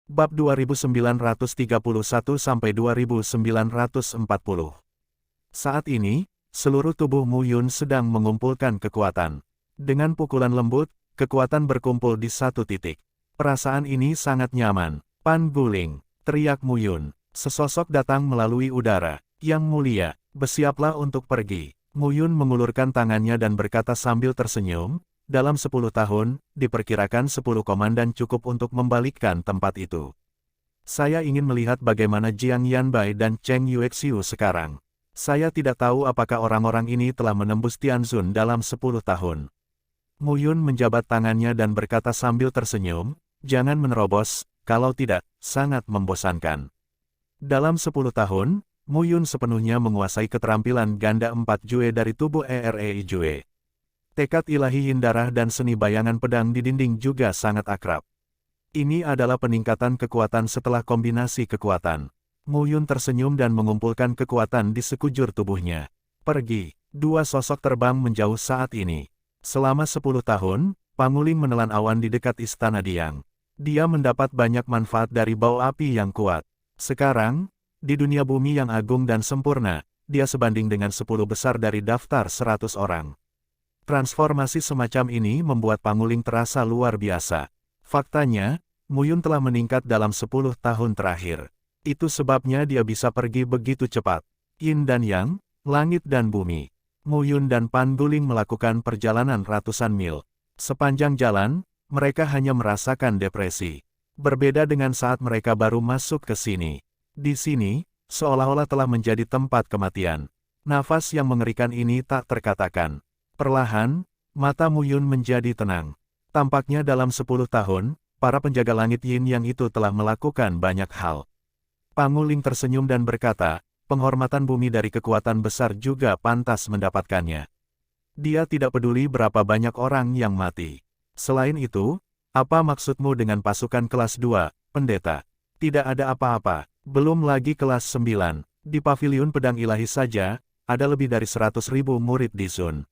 Bab 2931-2940. Saat ini, seluruh tubuh Mu Yun sedang mengumpulkan kekuatan. Dengan pukulan lembut, kekuatan berkumpul di satu titik. Perasaan ini sangat nyaman. Pan Guling, teriak Mu Yun. Sesosok datang melalui udara. Yang mulia, bersiaplah untuk pergi. Mu Yun mengulurkan tangannya dan berkata sambil tersenyum, dalam 10 tahun, diperkirakan 10 komandan cukup untuk membalikkan tempat itu. Saya ingin melihat bagaimana Jiang Yanbai dan Cheng Yuexiu sekarang. Saya tidak tahu apakah orang-orang ini telah menembus Tianzun dalam 10 tahun. Mu Yun menjabat tangannya dan berkata sambil tersenyum, jangan menerobos, kalau tidak, sangat membosankan. Dalam 10 tahun, Mu Yun sepenuhnya menguasai keterampilan ganda 4 Jue dari tubuh EREI Jue. Tekad ilahi yin darah dan seni bayangan pedang di dinding juga sangat akrab. Ini adalah peningkatan kekuatan setelah kombinasi kekuatan. Mu Yun tersenyum dan mengumpulkan kekuatan di sekujur tubuhnya. Pergi, dua sosok terbang menjauh saat ini. Selama 10 tahun, Panguling menelan awan di dekat Istana Diang. Dia mendapat banyak manfaat dari bau api yang kuat. Sekarang, di dunia bumi yang agung dan sempurna, dia sebanding dengan 10 besar dari daftar 100 orang. Transformasi semacam ini membuat Panguling terasa luar biasa. Faktanya, Mu Yun telah meningkat dalam 10 tahun terakhir. Itu sebabnya dia bisa pergi begitu cepat. Yin dan Yang, langit dan bumi. Mu Yun dan Pan Guling melakukan perjalanan ratusan mil. Sepanjang jalan, mereka hanya merasakan depresi. Berbeda dengan saat mereka baru masuk ke sini. Di sini, seolah-olah telah menjadi tempat kematian. Nafas yang mengerikan ini tak terkatakan. Perlahan, mata Mu Yun menjadi tenang. Tampaknya dalam 10 tahun, para penjaga langit Yin Yang itu telah melakukan banyak hal. Panguling tersenyum dan berkata, penghormatan bumi dari kekuatan besar juga pantas mendapatkannya. Dia tidak peduli berapa banyak orang yang mati. Selain itu, apa maksudmu dengan pasukan kelas 2, pendeta? Tidak ada apa-apa, belum lagi kelas 9. Di pavilion pedang ilahi saja, ada lebih dari 100.000 murid di Zun.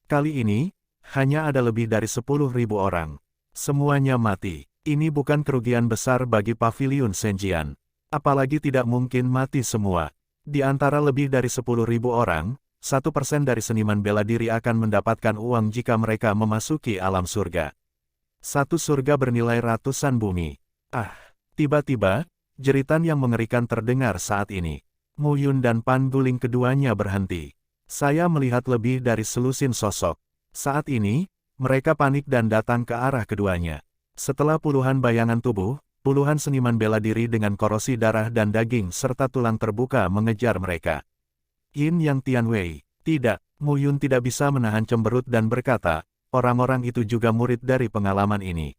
Kali ini, hanya ada lebih dari 10.000 orang. Semuanya mati. Ini bukan kerugian besar bagi pavilion Senjian. Apalagi tidak mungkin mati semua. Di antara lebih dari 10.000 orang, 1% dari seniman bela diri akan mendapatkan uang jika mereka memasuki alam surga. Satu surga bernilai ratusan bumi. Tiba-tiba, jeritan yang mengerikan terdengar saat ini. Mu Yun dan Pan Guling keduanya berhenti. Saya melihat lebih dari selusin sosok. Saat ini, mereka panik dan datang ke arah keduanya. Setelah puluhan bayangan tubuh, puluhan seniman bela diri dengan korosi darah dan daging serta tulang terbuka mengejar mereka. Yin Yang Tianwei, tidak, Mu Yun tidak bisa menahan cemberut dan berkata, orang-orang itu juga murid dari pengalaman ini.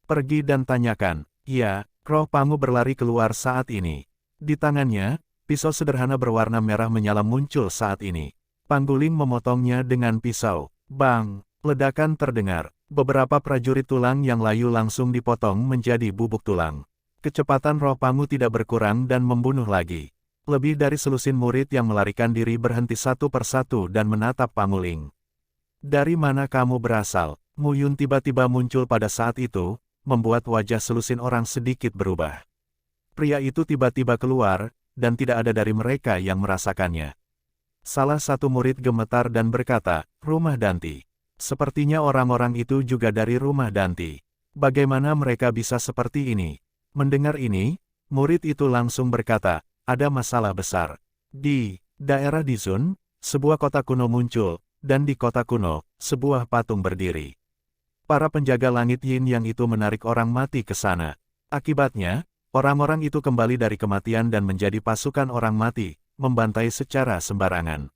Pergi dan tanyakan. Ya, roh Pangu berlari keluar saat ini. Di tangannya, pisau sederhana berwarna merah menyala muncul saat ini. Pangguling memotongnya dengan pisau. Bang! Ledakan terdengar. Beberapa prajurit tulang yang layu langsung dipotong menjadi bubuk tulang. Kecepatan roh Pangu tidak berkurang dan membunuh lagi. Lebih dari selusin murid yang melarikan diri berhenti satu persatu dan menatap Panguling. Dari mana kamu berasal? Mu Yun tiba-tiba muncul pada saat itu, membuat wajah selusin orang sedikit berubah. Pria itu tiba-tiba keluar, dan tidak ada dari mereka yang merasakannya. Salah satu murid gemetar dan berkata, rumah Danti. Sepertinya orang-orang itu juga dari rumah Danti. Bagaimana mereka bisa seperti ini? Mendengar ini, murid itu langsung berkata, ada masalah besar. Di daerah Dizun, sebuah kota kuno muncul, dan di kota kuno, sebuah patung berdiri. Para penjaga langit Yin Yang itu menarik orang mati ke sana. Akibatnya, orang-orang itu kembali dari kematian dan menjadi pasukan orang mati, membantai secara sembarangan.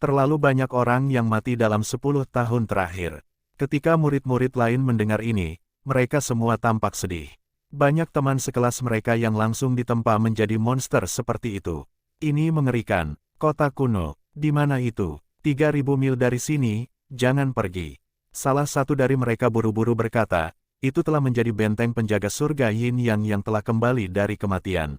Terlalu banyak orang yang mati dalam 10 tahun terakhir. Ketika murid-murid lain mendengar ini, mereka semua tampak sedih. Banyak teman sekelas mereka yang langsung ditempa menjadi monster seperti itu. Ini mengerikan. Kota kuno, di mana itu? 3.000 mil dari sini, jangan pergi. Salah satu dari mereka buru-buru berkata, itu telah menjadi benteng penjaga surga Yin Yang yang telah kembali dari kematian.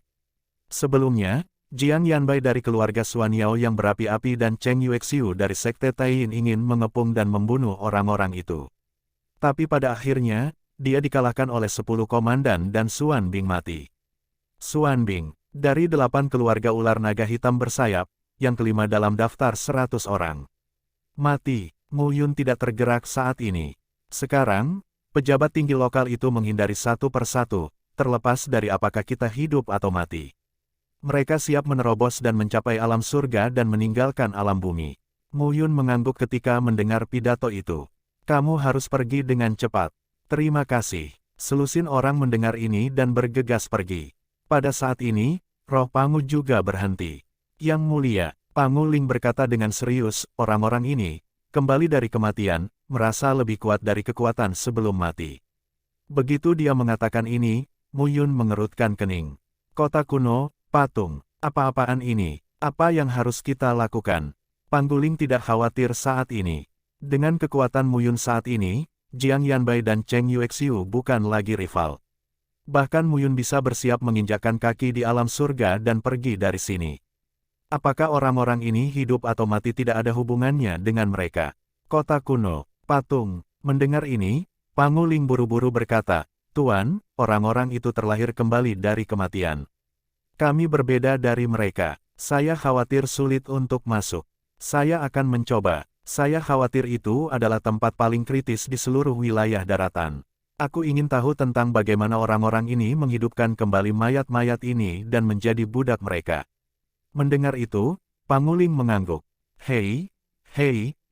Sebelumnya, Jiang Yanbai dari keluarga Suaniao yang berapi-api dan Cheng Yuexiu dari sekte Taiyin ingin mengepung dan membunuh orang-orang itu. Tapi pada akhirnya, dia dikalahkan oleh 10 komandan dan Xuan Bing mati. Xuan Bing, dari 8 keluarga ular naga hitam bersayap, yang kelima dalam daftar 100 orang. Mati, Mu Yun tidak tergerak saat ini. Sekarang, pejabat tinggi lokal itu menghindari satu persatu, terlepas dari apakah kita hidup atau mati. Mereka siap menerobos dan mencapai alam surga dan meninggalkan alam bumi. Mu Yun mengangguk ketika mendengar pidato itu. Kamu harus pergi dengan cepat. Terima kasih. Selusin orang mendengar ini dan bergegas pergi. Pada saat ini, roh Pangu juga berhenti. Yang mulia, Pangu Ling berkata dengan serius, orang-orang ini, kembali dari kematian, merasa lebih kuat dari kekuatan sebelum mati. Begitu dia mengatakan ini, Mu Yun mengerutkan kening. Kota kuno, patung, apa-apaan ini? Apa yang harus kita lakukan? Pangguling tidak khawatir saat ini. Dengan kekuatan Mu Yun saat ini, Jiang Yanbai dan Cheng Yuexiu bukan lagi rival. Bahkan Mu Yun bisa bersiap menginjakkan kaki di alam surga dan pergi dari sini. Apakah orang-orang ini hidup atau mati tidak ada hubungannya dengan mereka? Kota kuno, patung, mendengar ini, Panguling buru-buru berkata, Tuan, orang-orang itu terlahir kembali dari kematian. Kami berbeda dari mereka. Saya khawatir sulit untuk masuk. Saya akan mencoba. Saya khawatir itu adalah tempat paling kritis di seluruh wilayah daratan. Aku ingin tahu tentang bagaimana orang-orang ini menghidupkan kembali mayat-mayat ini dan menjadi budak mereka. Mendengar itu, Panguling mengangguk. Hei,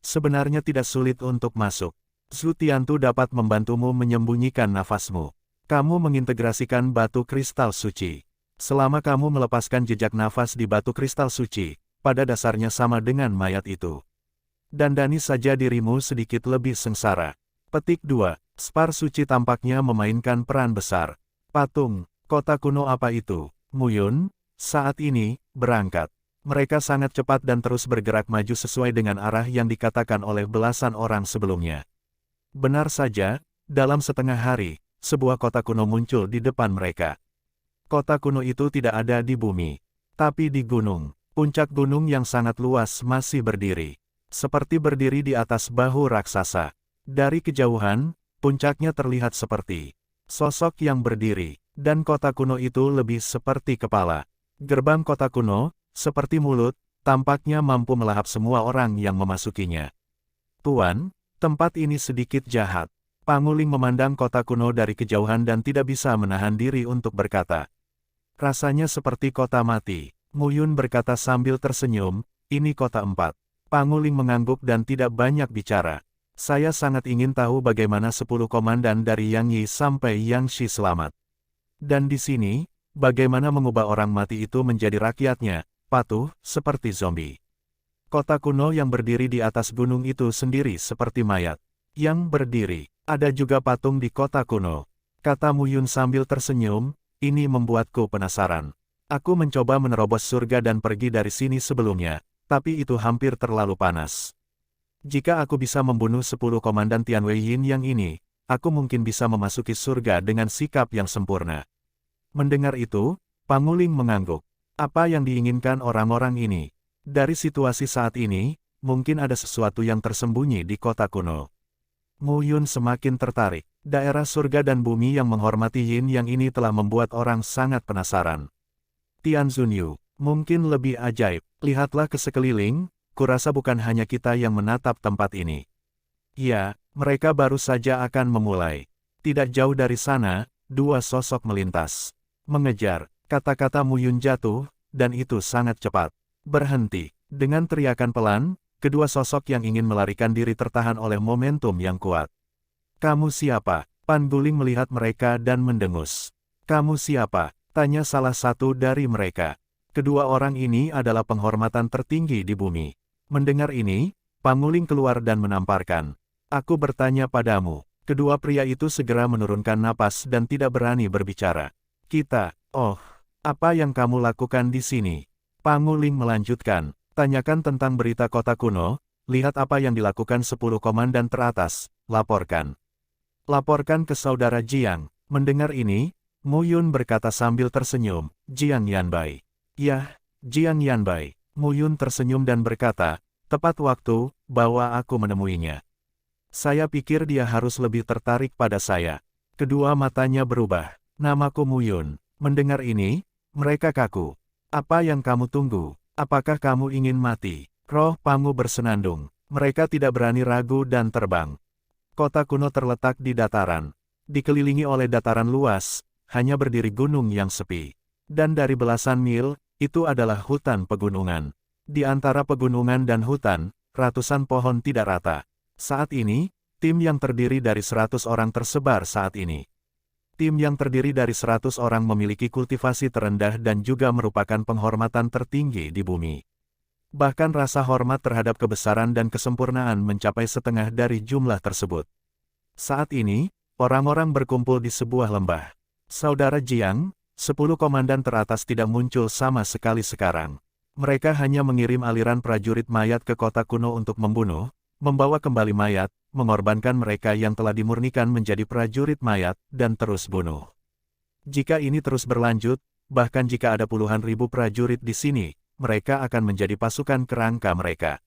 sebenarnya tidak sulit untuk masuk. Zhu Tiantu dapat membantumu menyembunyikan nafasmu. Kamu mengintegrasikan batu kristal suci. Selama kamu melepaskan jejak nafas di batu kristal suci, pada dasarnya sama dengan mayat itu. Dandani saja dirimu sedikit lebih sengsara. Petik 2. Spar suci tampaknya memainkan peran besar. Patung, kota kuno apa itu? Mu Yun, saat ini, berangkat. Mereka sangat cepat dan terus bergerak maju sesuai dengan arah yang dikatakan oleh belasan orang sebelumnya. Benar saja, dalam setengah hari, sebuah kota kuno muncul di depan mereka. Kota kuno itu tidak ada di bumi, tapi di gunung. Puncak gunung yang sangat luas masih berdiri. Seperti berdiri di atas bahu raksasa. Dari kejauhan, puncaknya terlihat seperti sosok yang berdiri, dan kota kuno itu lebih seperti kepala. Gerbang kota kuno, seperti mulut, tampaknya mampu melahap semua orang yang memasukinya. Tuan, tempat ini sedikit jahat. Panguling memandang kota kuno dari kejauhan dan tidak bisa menahan diri untuk berkata. Rasanya seperti kota mati. Mu Yun berkata sambil tersenyum, ini kota 4. Panguling mengangguk dan tidak banyak bicara. Saya sangat ingin tahu bagaimana 10 komandan dari Yang Yi sampai Yang Shi selamat. Dan di sini, bagaimana mengubah orang mati itu menjadi rakyatnya, patuh, seperti zombie. Kota kuno yang berdiri di atas gunung itu sendiri seperti mayat. Yang berdiri, ada juga patung di kota kuno. Kata Mu Yun sambil tersenyum, ini membuatku penasaran. Aku mencoba menerobos surga dan pergi dari sini sebelumnya, tapi itu hampir terlalu panas. Jika aku bisa membunuh 10 komandan Tianwei Yin yang ini, aku mungkin bisa memasuki surga dengan sikap yang sempurna. Mendengar itu, Panguling mengangguk. Apa yang diinginkan orang-orang ini? Dari situasi saat ini, mungkin ada sesuatu yang tersembunyi di kota kuno. Mu Yun semakin tertarik. Daerah surga dan bumi yang menghormati Yin yang ini telah membuat orang sangat penasaran. Tian Zunyu, mungkin lebih ajaib. Lihatlah ke sekeliling, kurasa bukan hanya kita yang menatap tempat ini. Ya, mereka baru saja akan memulai. Tidak jauh dari sana, dua sosok melintas. Mengejar, kata-kata Mu Yun jatuh, dan itu sangat cepat. Berhenti. Dengan teriakan pelan, kedua sosok yang ingin melarikan diri tertahan oleh momentum yang kuat. Kamu siapa? Pan Guling melihat mereka dan mendengus. Kamu siapa? Tanya salah satu dari mereka. Kedua orang ini adalah penghormatan tertinggi di bumi. Mendengar ini, Panguling keluar dan menamparkan. Aku bertanya padamu. Kedua pria itu segera menurunkan napas dan tidak berani berbicara. Kita, apa yang kamu lakukan di sini? Panguling melanjutkan. Tanyakan tentang berita kota kuno, lihat apa yang dilakukan 10 komandan teratas, laporkan. Laporkan ke saudara Jiang. Mendengar ini, Mu Yun berkata sambil tersenyum, Jiang Yanbai. Yah, Jiang Yanbai. Mu Yun tersenyum dan berkata, tepat waktu, bawa aku menemuinya. Saya pikir dia harus lebih tertarik pada saya. Kedua matanya berubah. Namaku Mu Yun. Mendengar ini, mereka kaku. Apa yang kamu tunggu? Apakah kamu ingin mati? Roh Pangu bersenandung. Mereka tidak berani ragu dan terbang. Kota kuno terletak di dataran. Dikelilingi oleh dataran luas, hanya berdiri gunung yang sepi. Dan dari belasan mil, itu adalah hutan pegunungan. Di antara pegunungan dan hutan, ratusan pohon tidak rata. Saat ini, tim yang terdiri dari 100 orang tersebar saat ini. Tim yang terdiri dari 100 orang memiliki kultivasi terendah dan juga merupakan penghormatan tertinggi di bumi. Bahkan rasa hormat terhadap kebesaran dan kesempurnaan mencapai setengah dari jumlah tersebut. Saat ini, orang-orang berkumpul di sebuah lembah. Saudara Jiang, 10 komandan teratas tidak muncul sama sekali sekarang. Mereka hanya mengirim aliran prajurit mayat ke kota kuno untuk membunuh, membawa kembali mayat, mengorbankan mereka yang telah dimurnikan menjadi prajurit mayat, dan terus bunuh. Jika ini terus berlanjut, bahkan jika ada puluhan ribu prajurit di sini, mereka akan menjadi pasukan kerangka mereka.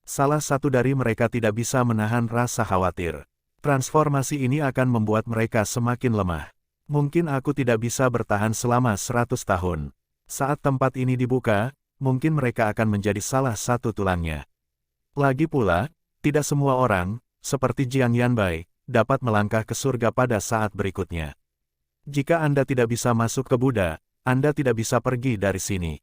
Salah satu dari mereka tidak bisa menahan rasa khawatir. Transformasi ini akan membuat mereka semakin lemah. Mungkin aku tidak bisa bertahan selama 100 tahun. Saat tempat ini dibuka, mungkin mereka akan menjadi salah satu tulangnya. Lagi pula, tidak semua orang, seperti Jiang Yanbai, dapat melangkah ke surga pada saat berikutnya. Jika Anda tidak bisa masuk ke Buddha, Anda tidak bisa pergi dari sini.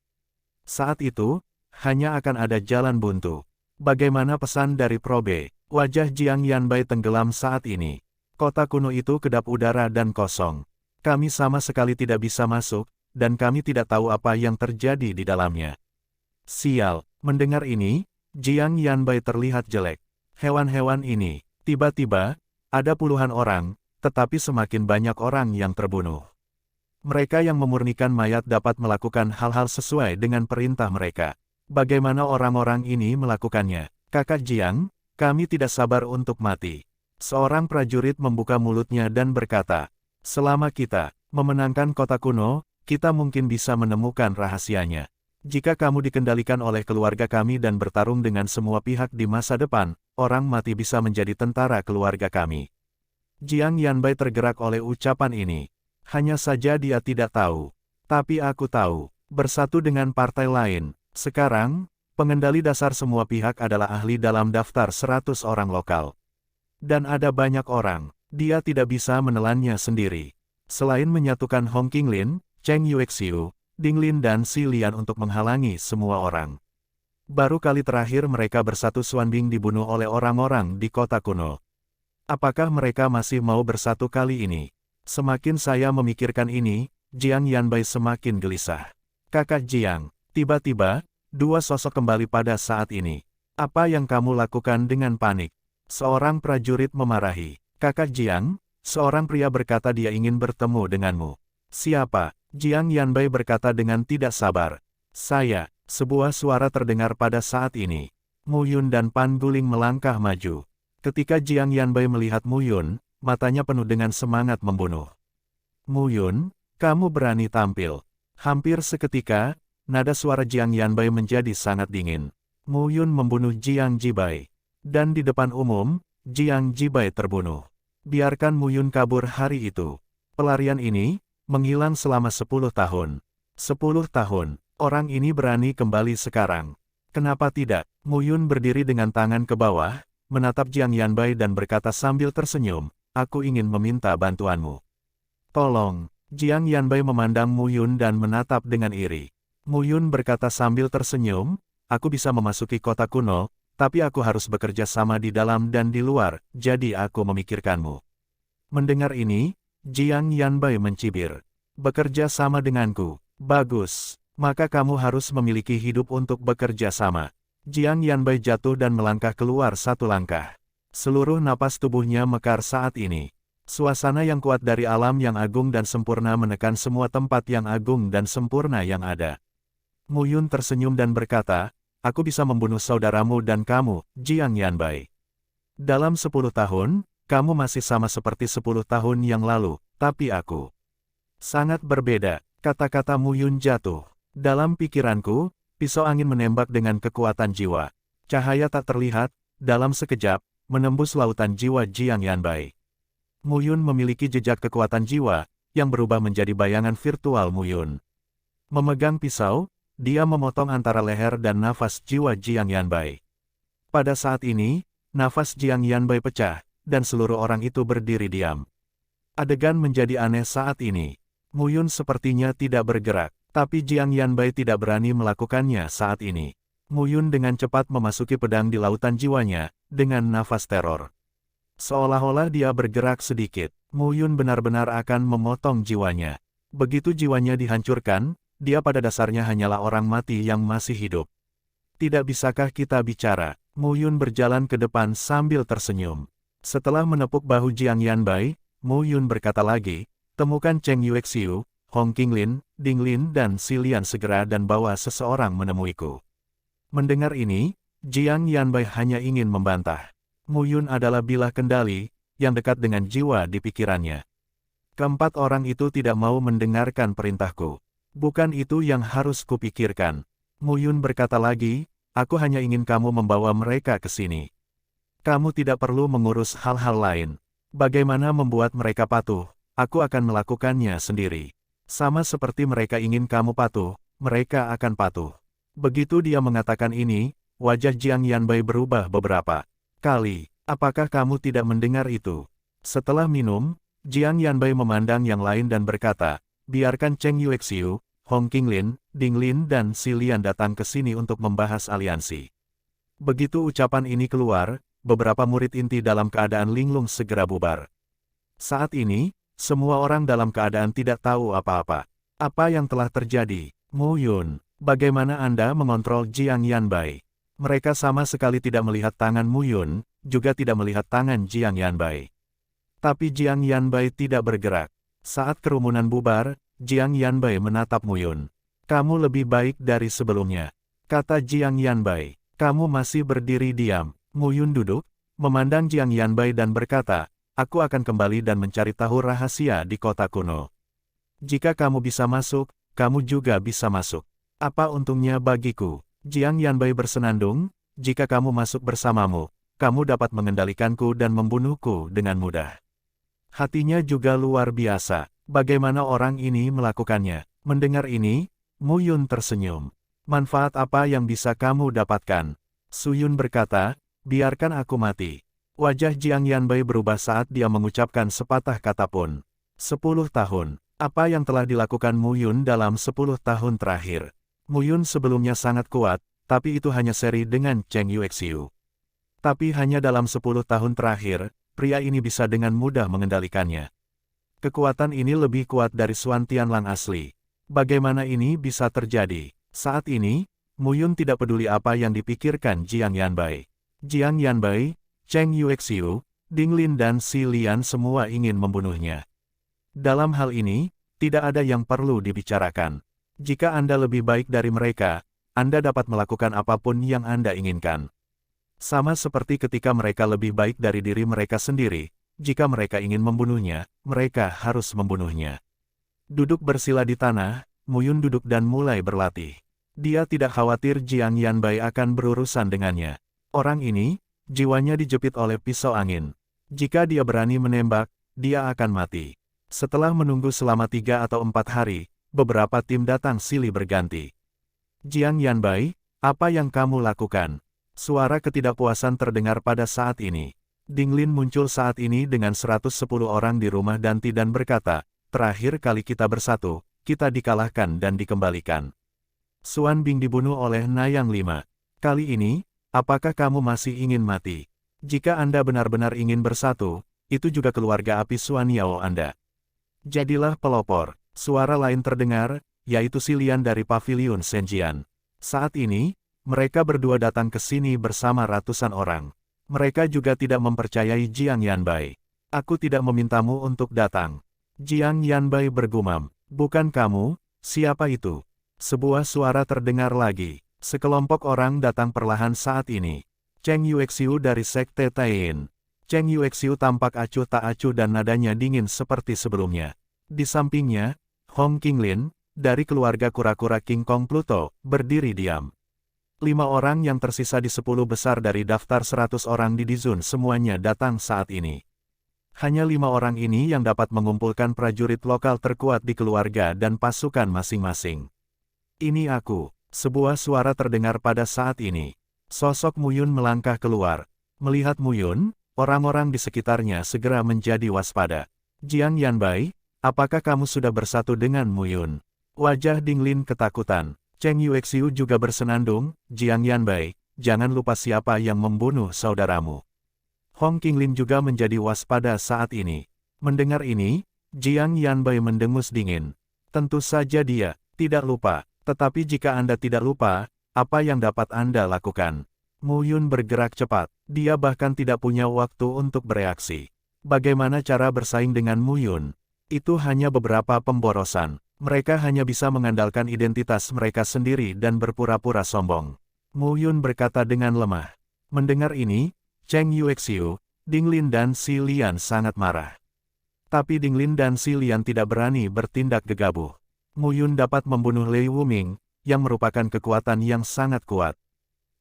Saat itu, hanya akan ada jalan buntu. Bagaimana pesan dari Probe? Wajah Jiang Yanbai tenggelam saat ini. Kota kuno itu kedap udara dan kosong. Kami sama sekali tidak bisa masuk, dan kami tidak tahu apa yang terjadi di dalamnya. Sial, mendengar ini, Jiang Yanbai terlihat jelek. Hewan-hewan ini, tiba-tiba, ada puluhan orang, tetapi semakin banyak orang yang terbunuh. Mereka yang memurnikan mayat dapat melakukan hal-hal sesuai dengan perintah mereka. Bagaimana orang-orang ini melakukannya? Kakak Jiang, kami tidak sabar untuk mati. Seorang prajurit membuka mulutnya dan berkata, selama kita memenangkan kota kuno, kita mungkin bisa menemukan rahasianya. Jika kamu dikendalikan oleh keluarga kami dan bertarung dengan semua pihak di masa depan, orang mati bisa menjadi tentara keluarga kami. Jiang Yanbai tergerak oleh ucapan ini. Hanya saja dia tidak tahu. Tapi aku tahu, bersatu dengan partai lain. Sekarang, pengendali dasar semua pihak adalah ahli dalam daftar 100 orang lokal. Dan ada banyak orang, dia tidak bisa menelannya sendiri. Selain menyatukan Hong Qinglin, Cheng Yuexiu, Ding Lin dan Si Lian untuk menghalangi semua orang. Baru kali terakhir mereka bersatu Xuan Bing dibunuh oleh orang-orang di kota kuno. Apakah mereka masih mau bersatu kali ini? Semakin saya memikirkan ini, Jiang Yanbai semakin gelisah. Kakak Jiang, tiba-tiba, dua sosok kembali pada saat ini. Apa yang kamu lakukan dengan panik? Seorang prajurit memarahi. Kakak Jiang, seorang pria berkata dia ingin bertemu denganmu. Siapa? Jiang Yanbai berkata dengan tidak sabar. Saya. Sebuah suara terdengar pada saat ini. Mu Yun dan Pan Guling melangkah maju. Ketika Jiang Yanbai melihat Mu Yun, matanya penuh dengan semangat membunuh. Mu Yun, kamu berani tampil. Hampir seketika, nada suara Jiang Yanbai menjadi sangat dingin. Mu Yun membunuh Jiang Jibai. Dan di depan umum, Jiang Jibai terbunuh. Biarkan Mu Yun kabur hari itu. Pelarian ini, menghilang selama 10 tahun. 10 tahun, orang ini berani kembali sekarang. Kenapa tidak? Mu Yun berdiri dengan tangan ke bawah, menatap Jiang Yanbai dan berkata sambil tersenyum, aku ingin meminta bantuanmu. Tolong. Jiang Yanbai memandang Mu Yun dan menatap dengan iri. Mu Yun berkata sambil tersenyum, aku bisa memasuki kota kuno, tapi aku harus bekerja sama di dalam dan di luar, jadi aku memikirkanmu. Mendengar ini, Jiang Yanbai mencibir. Bekerja sama denganku. Bagus. Maka kamu harus memiliki hidup untuk bekerja sama. Jiang Yanbai jatuh dan melangkah keluar satu langkah. Seluruh napas tubuhnya mekar saat ini. Suasana yang kuat dari alam yang agung dan sempurna menekan semua tempat yang agung dan sempurna yang ada. Mu Yun tersenyum dan berkata, aku bisa membunuh saudaramu dan kamu, Jiang Yanbai. Dalam 10 tahun, kamu masih sama seperti 10 tahun yang lalu, tapi aku sangat berbeda. Kata-kata Mu Yun jatuh. Dalam pikiranku, pisau angin menembak dengan kekuatan jiwa. Cahaya tak terlihat, dalam sekejap, menembus lautan jiwa Jiang Yanbai. Mu Yun memiliki jejak kekuatan jiwa, yang berubah menjadi bayangan virtual Mu Yun. Memegang pisau, dia memotong antara leher dan nafas jiwa Jiang Yanbai. Pada saat ini, nafas Jiang Yanbai pecah, dan seluruh orang itu berdiri diam. Adegan menjadi aneh saat ini. Mu Yun sepertinya tidak bergerak, tapi Jiang Yanbai tidak berani melakukannya saat ini. Mu Yun dengan cepat memasuki pedang di lautan jiwanya, dengan nafas teror. Seolah-olah dia bergerak sedikit, Mu Yun benar-benar akan memotong jiwanya. Begitu jiwanya dihancurkan, dia pada dasarnya hanyalah orang mati yang masih hidup. Tidak bisakah kita bicara? Mu Yun berjalan ke depan sambil tersenyum. Setelah menepuk bahu Jiang Yanbai, Mu Yun berkata lagi, temukan Cheng Yuexiu, Hong Qinglin, Ding Lin dan Si Lian segera dan bawa seseorang menemuiku. Mendengar ini, Jiang Yanbai hanya ingin membantah. Mu Yun adalah bilah kendali, yang dekat dengan jiwa di pikirannya. Keempat orang itu tidak mau mendengarkan perintahku. Bukan itu yang harus kupikirkan. Mu Yun berkata lagi, aku hanya ingin kamu membawa mereka ke sini. Kamu tidak perlu mengurus hal-hal lain. Bagaimana membuat mereka patuh, aku akan melakukannya sendiri. Sama seperti mereka ingin kamu patuh, mereka akan patuh. Begitu dia mengatakan ini, wajah Jiang Yanbai berubah beberapa kali. Apakah kamu tidak mendengar itu? Setelah minum, Jiang Yanbai memandang yang lain dan berkata, biarkan Cheng Yuexiu, Hong Qinglin, Ding Lin dan Si Lian datang ke sini untuk membahas aliansi. Begitu ucapan ini keluar, beberapa murid inti dalam keadaan linglung segera bubar. Saat ini, semua orang dalam keadaan tidak tahu apa-apa. Apa yang telah terjadi? Mu Yun, bagaimana Anda mengontrol Jiang Yanbai? Mereka sama sekali tidak melihat tangan Mu Yun, juga tidak melihat tangan Jiang Yanbai. Tapi Jiang Yanbai tidak bergerak. Saat kerumunan bubar, Jiang Yanbai menatap Mu Yun. Kamu lebih baik dari sebelumnya, kata Jiang Yanbai. Kamu masih berdiri diam. Mu Yun duduk, memandang Jiang Yanbai dan berkata, aku akan kembali dan mencari tahu rahasia di kota kuno. Jika kamu bisa masuk, kamu juga bisa masuk. Apa untungnya bagiku? Jiang Yanbai bersenandung, jika kamu masuk bersamamu, kamu dapat mengendalikanku dan membunuhku dengan mudah. Hatinya juga luar biasa. Bagaimana orang ini melakukannya? Mendengar ini, Mu Yun tersenyum. Manfaat apa yang bisa kamu dapatkan? Su Yun berkata, biarkan aku mati. Wajah Jiang Yanbai berubah saat dia mengucapkan sepatah kata pun. 10 tahun. Apa yang telah dilakukan Mu Yun dalam 10 tahun terakhir? Mu Yun sebelumnya sangat kuat, tapi itu hanya seri dengan Cheng Yuexiu. Tapi hanya dalam 10 tahun terakhir, pria ini bisa dengan mudah mengendalikannya. Kekuatan ini lebih kuat dari Xuan Tianlang asli. Bagaimana ini bisa terjadi? Saat ini, Mu Yun tidak peduli apa yang dipikirkan Jiang Yanbai. Jiang Yanbai, Cheng Yuexiu, Ding Lin dan Si Lian semua ingin membunuhnya. Dalam hal ini, tidak ada yang perlu dibicarakan. Jika Anda lebih baik dari mereka, Anda dapat melakukan apapun yang Anda inginkan. Sama seperti ketika mereka lebih baik dari diri mereka sendiri, jika mereka ingin membunuhnya, mereka harus membunuhnya. Duduk bersila di tanah, Mu Yun duduk dan mulai berlatih. Dia tidak khawatir Jiang Yanbai akan berurusan dengannya. Orang ini, jiwanya dijepit oleh pisau angin. Jika dia berani menembak, dia akan mati. Setelah menunggu selama 3 atau 4 hari, beberapa tim datang silih berganti. Jiang Yanbai, apa yang kamu lakukan? Suara ketidakpuasan terdengar pada saat ini. Ding Lin muncul saat ini dengan 110 orang di rumah Danti dan berkata, terakhir kali kita bersatu, kita dikalahkan dan dikembalikan. Xuan Bing dibunuh oleh Nayang 5. Kali ini, apakah kamu masih ingin mati? Jika Anda benar-benar ingin bersatu, itu juga keluarga api Xuan Yao Anda. Jadilah pelopor. Suara lain terdengar, yaitu Si Lian dari Paviliun Senjian. Saat ini, mereka berdua datang ke sini bersama ratusan orang. Mereka juga tidak mempercayai Jiang Yanbai. Aku tidak memintamu untuk datang. Jiang Yanbai bergumam. Bukan kamu, siapa itu? Sebuah suara terdengar lagi. Sekelompok orang datang perlahan saat ini. Cheng Yuexiu dari Sekte Taiyin. Cheng Yuexiu tampak acuh tak acuh dan nadanya dingin seperti sebelumnya. Di sampingnya, Hong Qinglin, dari keluarga kura-kura King Kong Pluto, berdiri diam. 5 orang yang tersisa di 10 besar dari daftar 100 orang di Dizun semuanya datang saat ini. Hanya 5 orang ini yang dapat mengumpulkan prajurit lokal terkuat di keluarga dan pasukan masing-masing. Ini aku. Sebuah suara terdengar pada saat ini. Sosok Mu Yun melangkah keluar. Melihat Mu Yun, orang-orang di sekitarnya segera menjadi waspada. Jiang Yanbai, apakah kamu sudah bersatu dengan Mu Yun? Wajah Ding Lin ketakutan. Cheng Yuexiu juga bersenandung, Jiang Yanbai, jangan lupa siapa yang membunuh saudaramu. Hong Qinglin juga menjadi waspada saat ini. Mendengar ini, Jiang Yanbai mendengus dingin. Tentu saja dia tidak lupa, tetapi jika Anda tidak lupa, apa yang dapat Anda lakukan? Mu Yun bergerak cepat, dia bahkan tidak punya waktu untuk bereaksi. Bagaimana cara bersaing dengan Mu Yun? Itu hanya beberapa pemborosan. Mereka hanya bisa mengandalkan identitas mereka sendiri dan berpura-pura sombong. Mu Yun berkata dengan lemah. Mendengar ini, Cheng Yuexiu, Ding Lin dan Si Lian sangat marah. Tapi Ding Lin dan Si Lian tidak berani bertindak gegabah. Mu Yun dapat membunuh Lei Wuming, yang merupakan kekuatan yang sangat kuat.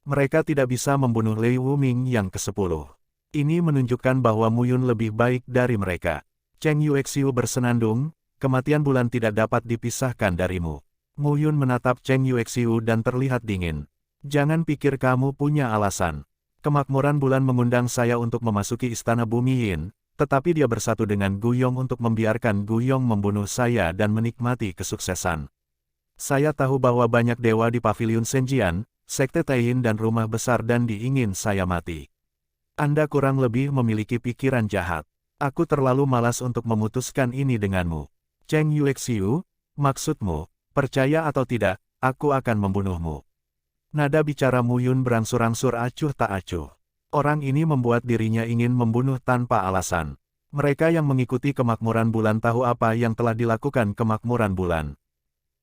Mereka tidak bisa membunuh Lei Wuming yang ke-10. Ini menunjukkan bahwa Mu Yun lebih baik dari mereka. Cheng Yuexiu bersenandung, kematian bulan tidak dapat dipisahkan darimu. Mu Yun menatap Cheng Yuexiu dan terlihat dingin. Jangan pikir kamu punya alasan. Kemakmuran bulan mengundang saya untuk memasuki istana Bumi Yin, tetapi dia bersatu dengan Guyong untuk membiarkan Guyong membunuh saya dan menikmati kesuksesan. Saya tahu bahwa banyak dewa di paviliun Senjian, Sekte Taiyin dan rumah besar dan diingin saya mati. Anda kurang lebih memiliki pikiran jahat. Aku terlalu malas untuk memutuskan ini denganmu. Cheng Yuexiu, maksudmu, percaya atau tidak, aku akan membunuhmu. Nada bicara Mu Yun berangsur-angsur acuh tak acuh. Orang ini membuat dirinya ingin membunuh tanpa alasan. Mereka yang mengikuti kemakmuran bulan tahu apa yang telah dilakukan kemakmuran bulan.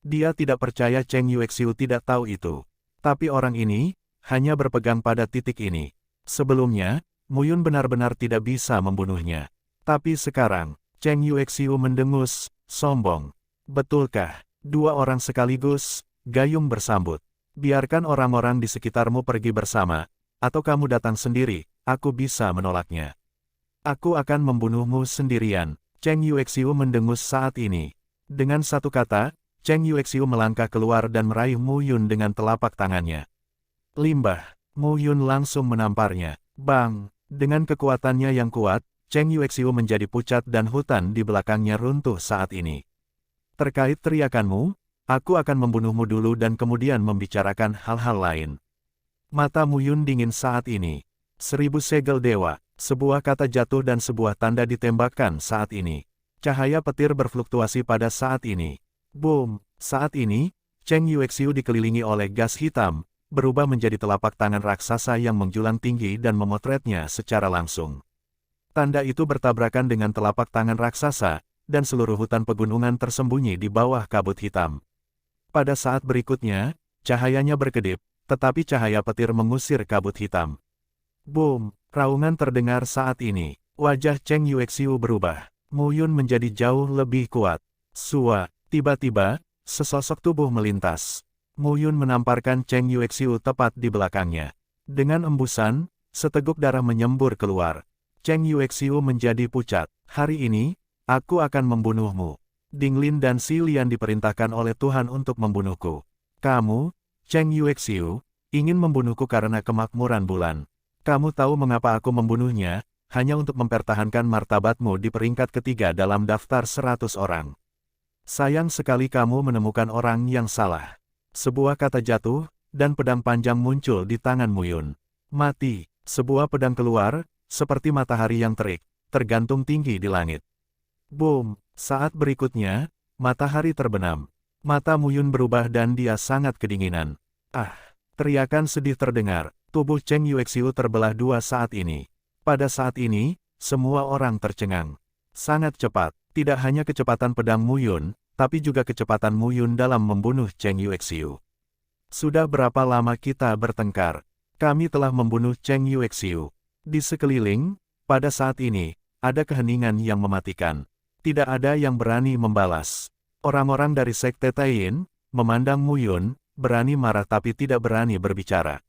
Dia tidak percaya Cheng Yuexiu tidak tahu itu. Tapi orang ini, hanya berpegang pada titik ini. Sebelumnya, Mu Yun benar-benar tidak bisa membunuhnya. Tapi sekarang, Cheng Yuexiu mendengus, sombong. Betulkah, dua orang sekaligus, Gayung bersambut. Biarkan orang-orang di sekitarmu pergi bersama, atau kamu datang sendiri, aku bisa menolaknya. Aku akan membunuhmu sendirian. Cheng Yuexiu mendengus saat ini. Dengan satu kata, Cheng Yuexiu melangkah keluar dan meraih Mu Yun dengan telapak tangannya. Limbah, Mu Yun langsung menamparnya. Bang! Dengan kekuatannya yang kuat, Cheng Yuexiu menjadi pucat dan hutan di belakangnya runtuh saat ini. Terkait teriakanmu, aku akan membunuhmu dulu dan kemudian membicarakan hal-hal lain. Mata Mu Yun dingin saat ini. 1000 segel dewa, sebuah kata jatuh dan sebuah tanda ditembakkan saat ini. Cahaya petir berfluktuasi pada saat ini. Boom! Saat ini, Cheng Yuexiu dikelilingi oleh gas hitam, berubah menjadi telapak tangan raksasa yang menjulang tinggi dan memotretnya secara langsung. Tanda itu bertabrakan dengan telapak tangan raksasa, dan seluruh hutan pegunungan tersembunyi di bawah kabut hitam. Pada saat berikutnya, cahayanya berkedip, tetapi cahaya petir mengusir kabut hitam. Boom! Raungan terdengar saat ini. Wajah Cheng Yuexiu berubah. Mu Yun menjadi jauh lebih kuat. Sua! Tiba-tiba, sesosok tubuh melintas. Mu Yun menamparkan Cheng Yuexiu tepat di belakangnya. Dengan embusan, seteguk darah menyembur keluar. Cheng Yuexiu menjadi pucat. Hari ini, aku akan membunuhmu. Ding Lin dan Si Lian diperintahkan oleh Tuhan untuk membunuhku. Kamu, Cheng Yuexiu, ingin membunuhku karena kemakmuran bulan. Kamu tahu mengapa aku membunuhnya, hanya untuk mempertahankan martabatmu di peringkat ketiga dalam daftar 100 orang. Sayang sekali kamu menemukan orang yang salah. Sebuah kata jatuh, dan pedang panjang muncul di tangan Mu Yun. Mati, sebuah pedang keluar, seperti matahari yang terik, tergantung tinggi di langit. Boom! Saat berikutnya, matahari terbenam. Mata Mu Yun berubah dan dia sangat kedinginan. Ah! Teriakan sedih terdengar. Tubuh Cheng Yuexiu terbelah dua saat ini. Pada saat ini, semua orang tercengang. Sangat cepat, tidak hanya kecepatan pedang Mu Yun, tapi juga kecepatan Mu Yun dalam membunuh Cheng Yuexiu. Sudah berapa lama kita bertengkar? Kami telah membunuh Cheng Yuexiu. Di sekeliling, pada saat ini, ada keheningan yang mematikan. Tidak ada yang berani membalas. Orang-orang dari Sekte Taiyin, memandang Mu Yun, berani marah tapi tidak berani berbicara.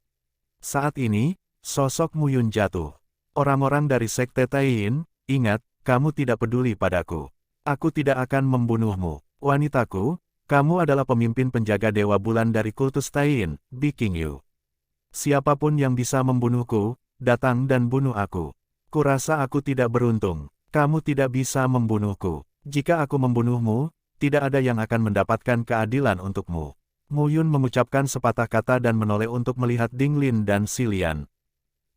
Saat ini, sosok Mu Yun jatuh. Orang-orang dari Sekte Taiyin, ingat, kamu tidak peduli padaku. Aku tidak akan membunuhmu. Wanitaku, kamu adalah pemimpin penjaga Dewa Bulan dari kultus Tain, Biking Yu. Siapapun yang bisa membunuhku, datang dan bunuh aku. Kurasa aku tidak beruntung. Kamu tidak bisa membunuhku. Jika aku membunuhmu, tidak ada yang akan mendapatkan keadilan untukmu. Mu Yun mengucapkan sepatah kata dan menoleh untuk melihat Ding Lin dan Xilian.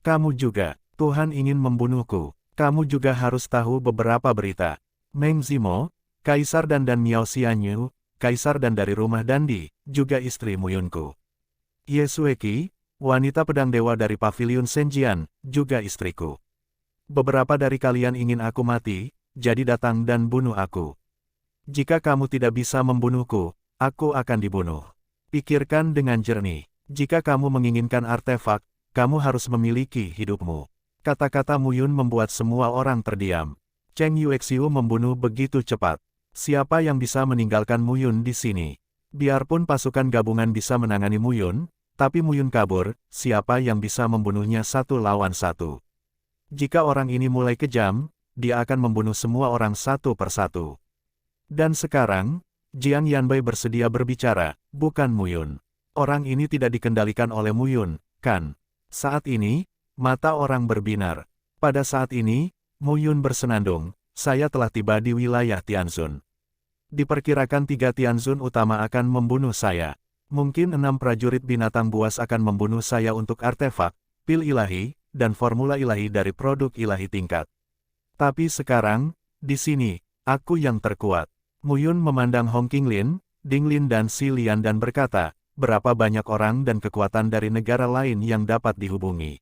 Kamu juga, Tuhan ingin membunuhku. Kamu juga harus tahu beberapa berita. Meng Zimo, Kaisar dan Miao Xianyu, Kaisar dan dari rumah Dandi, juga istri Mu Yunku. Ye Sueki, wanita pedang dewa dari paviliun Senjian, juga istriku. Beberapa dari kalian ingin aku mati, jadi datang dan bunuh aku. Jika kamu tidak bisa membunuhku, aku akan dibunuh. Pikirkan dengan jernih. Jika kamu menginginkan artefak, kamu harus memiliki hidupmu. Kata-kata Mu Yun membuat semua orang terdiam. Cheng Yuexiu membunuh begitu cepat. Siapa yang bisa meninggalkan Mu Yun di sini? Biarpun pasukan gabungan bisa menangani Mu Yun, tapi Mu Yun kabur, siapa yang bisa membunuhnya satu lawan satu? Jika orang ini mulai kejam, dia akan membunuh semua orang satu persatu. Dan sekarang, Jiang Yanbai bersedia berbicara, bukan Mu Yun. Orang ini tidak dikendalikan oleh Mu Yun, kan? Saat ini, mata orang berbinar. Pada saat ini, Mu Yun bersenandung, saya telah tiba di wilayah Tianzun. Diperkirakan 3 Tianzun utama akan membunuh saya. Mungkin 6 prajurit binatang buas akan membunuh saya untuk artefak, pil ilahi, dan formula ilahi dari produk ilahi tingkat. Tapi sekarang, di sini, aku yang terkuat. Mu Yun memandang Hong Qinglin, Ding Lin dan Xilian dan berkata, berapa banyak orang dan kekuatan dari negara lain yang dapat dihubungi.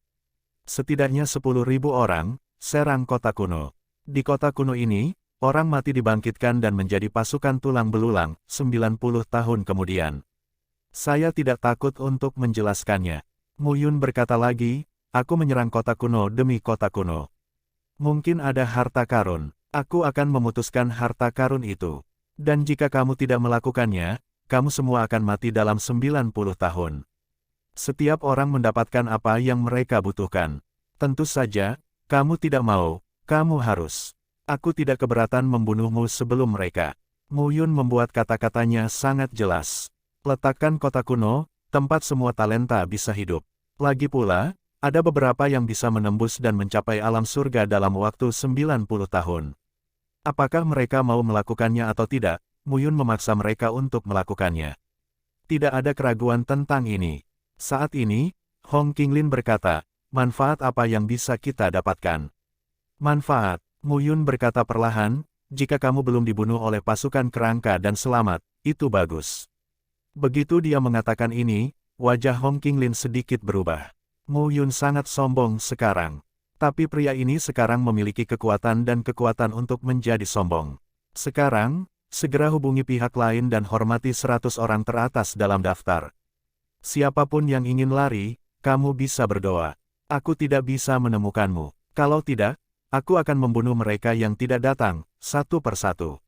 Setidaknya 10.000 orang, serang kota kuno. Di kota kuno ini, orang mati dibangkitkan dan menjadi pasukan tulang belulang, 90 tahun kemudian. Saya tidak takut untuk menjelaskannya. Mu Yun berkata lagi, aku menyerang kota kuno demi kota kuno. Mungkin ada harta karun, aku akan memutuskan harta karun itu. Dan jika kamu tidak melakukannya, kamu semua akan mati dalam 90 tahun. Setiap orang mendapatkan apa yang mereka butuhkan. Tentu saja, kamu tidak mau, kamu harus. Aku tidak keberatan membunuhmu sebelum mereka. Mu Yun membuat kata-katanya sangat jelas. Letakkan kota kuno, tempat semua talenta bisa hidup. Lagi pula, ada beberapa yang bisa menembus dan mencapai alam surga dalam waktu 90 tahun. Apakah mereka mau melakukannya atau tidak? Mu Yun memaksa mereka untuk melakukannya. Tidak ada keraguan tentang ini. Saat ini, Hong Qinglin berkata, manfaat apa yang bisa kita dapatkan? Manfaat, Mu Yun berkata perlahan, jika kamu belum dibunuh oleh pasukan kerangka dan selamat, itu bagus. Begitu dia mengatakan ini, wajah Hong Qinglin sedikit berubah. Mu Yun sangat sombong sekarang. Tapi pria ini sekarang memiliki kekuatan dan kekuatan untuk menjadi sombong. Sekarang, segera hubungi pihak lain dan hormati 100 orang teratas dalam daftar. Siapapun yang ingin lari, kamu bisa berdoa. Aku tidak bisa menemukanmu. Kalau tidak, aku akan membunuh mereka yang tidak datang, satu persatu.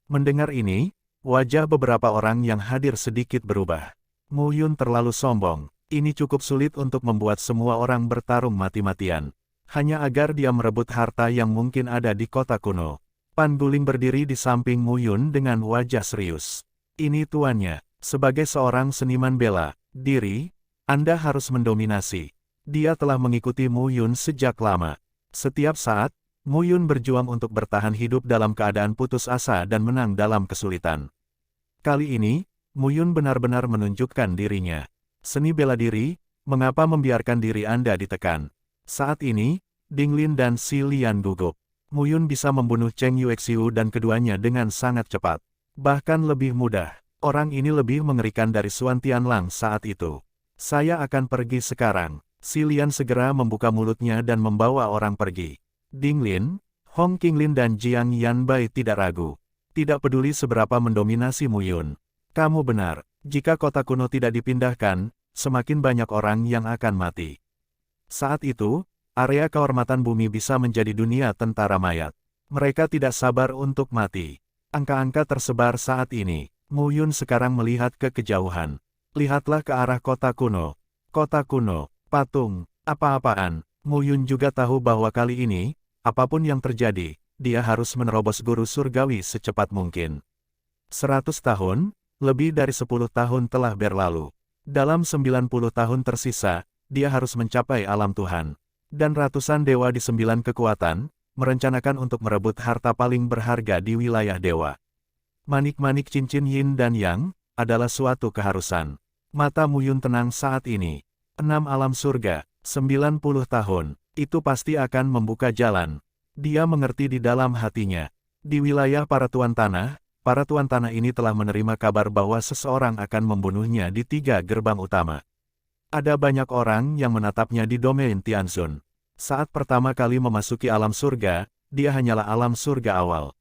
Mendengar ini, wajah beberapa orang yang hadir sedikit berubah. Mu Yun terlalu sombong. Ini cukup sulit untuk membuat semua orang bertarung mati-matian. Hanya agar dia merebut harta yang mungkin ada di kota kuno. Pan Guling berdiri di samping Mu Yun dengan wajah serius. Ini tuannya, sebagai seorang seniman bela diri, Anda harus mendominasi. Dia telah mengikuti Mu Yun sejak lama. Setiap saat, Mu Yun berjuang untuk bertahan hidup dalam keadaan putus asa dan menang dalam kesulitan. Kali ini, Mu Yun benar-benar menunjukkan dirinya. Seni bela diri, mengapa membiarkan diri Anda ditekan? Saat ini, Ding Lin dan Xilian gugup. Mu Yun bisa membunuh Cheng Yuexiu dan keduanya dengan sangat cepat. Bahkan lebih mudah. Orang ini lebih mengerikan dari Xuan Tianlang saat itu. Saya akan pergi sekarang. Xilian segera membuka mulutnya dan membawa orang pergi. Ding Lin, Hong Qinglin dan Jiang Yanbai tidak ragu. Tidak peduli seberapa mendominasi Mu Yun. Kamu benar, jika kota kuno tidak dipindahkan, semakin banyak orang yang akan mati. Saat itu, area kehormatan bumi bisa menjadi dunia tentara mayat. Mereka tidak sabar untuk mati. Angka-angka tersebar saat ini. Mu Yun sekarang melihat ke kejauhan. Lihatlah ke arah kota kuno. Kota kuno, patung, apa-apaan. Mu Yun juga tahu bahwa kali ini, apapun yang terjadi, dia harus menerobos guru surgawi secepat mungkin. 100 tahun, lebih dari 10 tahun telah berlalu. Dalam 90 tahun tersisa, dia harus mencapai alam Tuhan. Dan ratusan dewa di 9 kekuatan, merencanakan untuk merebut harta paling berharga di wilayah dewa. Manik-manik cincin yin dan yang, adalah suatu keharusan. Mata Mu Yun tenang saat ini. 6 alam surga, 90 tahun, itu pasti akan membuka jalan. Dia mengerti di dalam hatinya. Di wilayah para tuan tanah ini telah menerima kabar bahwa seseorang akan membunuhnya di 3 gerbang utama. Ada banyak orang yang menatapnya di domain Tianzun. Saat pertama kali memasuki alam surga, dia hanyalah alam surga awal.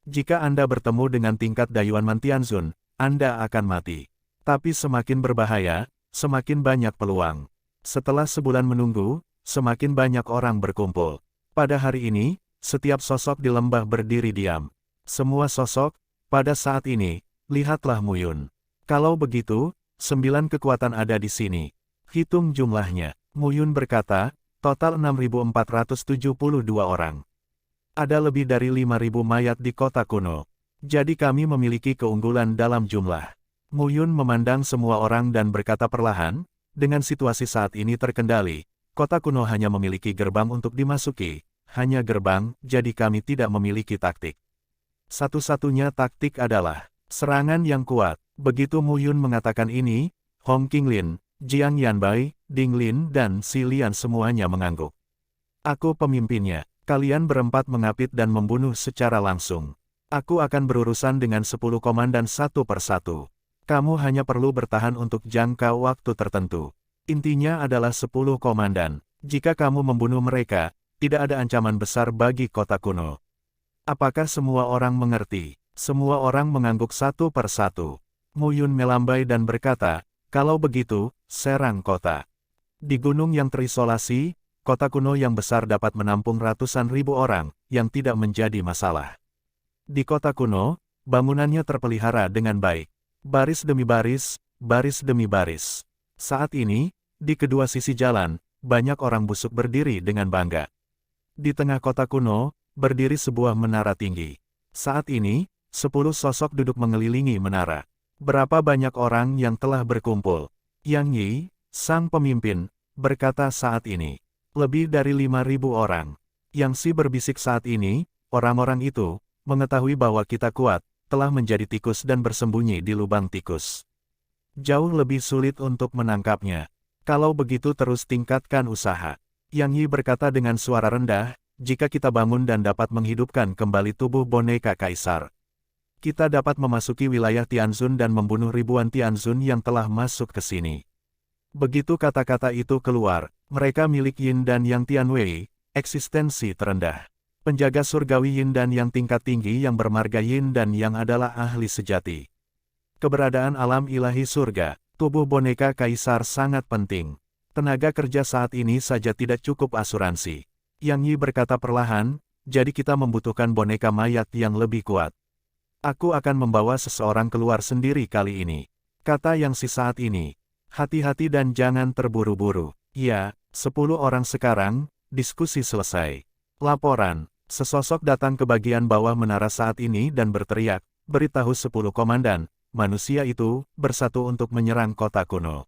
Jika Anda bertemu dengan tingkat Dayuan Man Tianzun, Anda akan mati. Tapi semakin berbahaya, semakin banyak peluang. Setelah sebulan menunggu, semakin banyak orang berkumpul. Pada hari ini, setiap sosok di lembah berdiri diam. Semua sosok, pada saat ini, lihatlah Mu Yun. Kalau begitu, 9 kekuatan ada di sini. Hitung jumlahnya. Mu Yun berkata, total 6.472 orang. Ada lebih dari 5.000 mayat di kota kuno. Jadi kami memiliki keunggulan dalam jumlah. Mu Yun memandang semua orang dan berkata perlahan, dengan situasi saat ini terkendali, kota kuno hanya memiliki gerbang untuk dimasuki, hanya gerbang, jadi kami tidak memiliki taktik. Satu-satunya taktik adalah serangan yang kuat. Begitu Mu Yun mengatakan ini, Hong Qinglin, Jiang Yanbai, Ding Lin dan Si Lian semuanya mengangguk. Aku pemimpinnya, kalian berempat mengapit dan membunuh secara langsung. Aku akan berurusan dengan 10 komandan satu persatu. Kamu hanya perlu bertahan untuk jangka waktu tertentu. Intinya adalah 10 komandan. Jika kamu membunuh mereka, tidak ada ancaman besar bagi kota kuno. Apakah semua orang mengerti? Semua orang mengangguk satu persatu. Mu Yun melambai dan berkata, kalau begitu, serang kota. Di gunung yang terisolasi, kota kuno yang besar dapat menampung ratusan ribu orang, yang tidak menjadi masalah. Di kota kuno, bangunannya terpelihara dengan baik. Baris demi baris, baris demi baris. Saat ini, di kedua sisi jalan, banyak orang busuk berdiri dengan bangga. Di tengah kota kuno, berdiri sebuah menara tinggi. Saat ini, 10 sosok duduk mengelilingi menara. Berapa banyak orang yang telah berkumpul? Yang Yi, sang pemimpin, berkata saat ini. Lebih dari 5.000 orang. Yang Si berbisik saat ini, orang-orang itu, mengetahui bahwa kita kuat, telah menjadi tikus dan bersembunyi di lubang tikus. Jauh lebih sulit untuk menangkapnya. Kalau begitu terus tingkatkan usaha. Yang Yi berkata dengan suara rendah, jika kita bangun dan dapat menghidupkan kembali tubuh boneka kaisar, kita dapat memasuki wilayah Tianzun dan membunuh ribuan Tianzun yang telah masuk ke sini. Begitu kata-kata itu keluar, mereka milik Yin dan Yang Tianwei, eksistensi terendah. Penjaga surgawi Yin dan Yang tingkat tinggi yang bermarga Yin dan Yang adalah ahli sejati. Keberadaan alam ilahi surga, tubuh boneka kaisar sangat penting. Tenaga kerja saat ini saja tidak cukup asuransi. Yang Yi berkata perlahan, jadi kita membutuhkan boneka mayat yang lebih kuat. Aku akan membawa seseorang keluar sendiri kali ini. Kata Yang Si saat ini. Hati-hati dan jangan terburu-buru. Ya, 10 orang sekarang, diskusi selesai. Laporan, sesosok datang ke bagian bawah menara saat ini dan berteriak, beritahu 10 komandan, manusia itu, bersatu untuk menyerang kota kuno.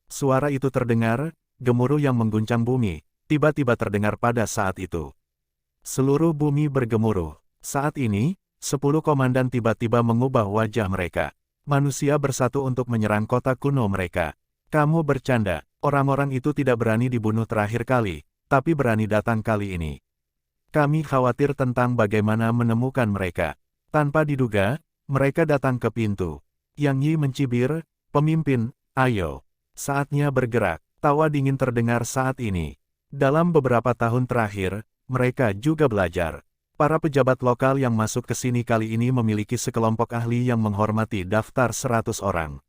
Suara itu terdengar, gemuruh yang mengguncang bumi, tiba-tiba terdengar pada saat itu. Seluruh bumi bergemuruh. Saat ini, 10 komandan tiba-tiba mengubah wajah mereka. Manusia bersatu untuk menyerang kota kuno mereka. Kamu bercanda, orang-orang itu tidak berani dibunuh terakhir kali, tapi berani datang kali ini. Kami khawatir tentang bagaimana menemukan mereka. Tanpa diduga, mereka datang ke pintu. Yang Yi mencibir, pemimpin, ayo. Saatnya bergerak. Tawa dingin terdengar saat ini. Dalam beberapa tahun terakhir, mereka juga belajar. Para pejabat lokal yang masuk ke sini kali ini memiliki sekelompok ahli yang menghormati daftar 100 orang.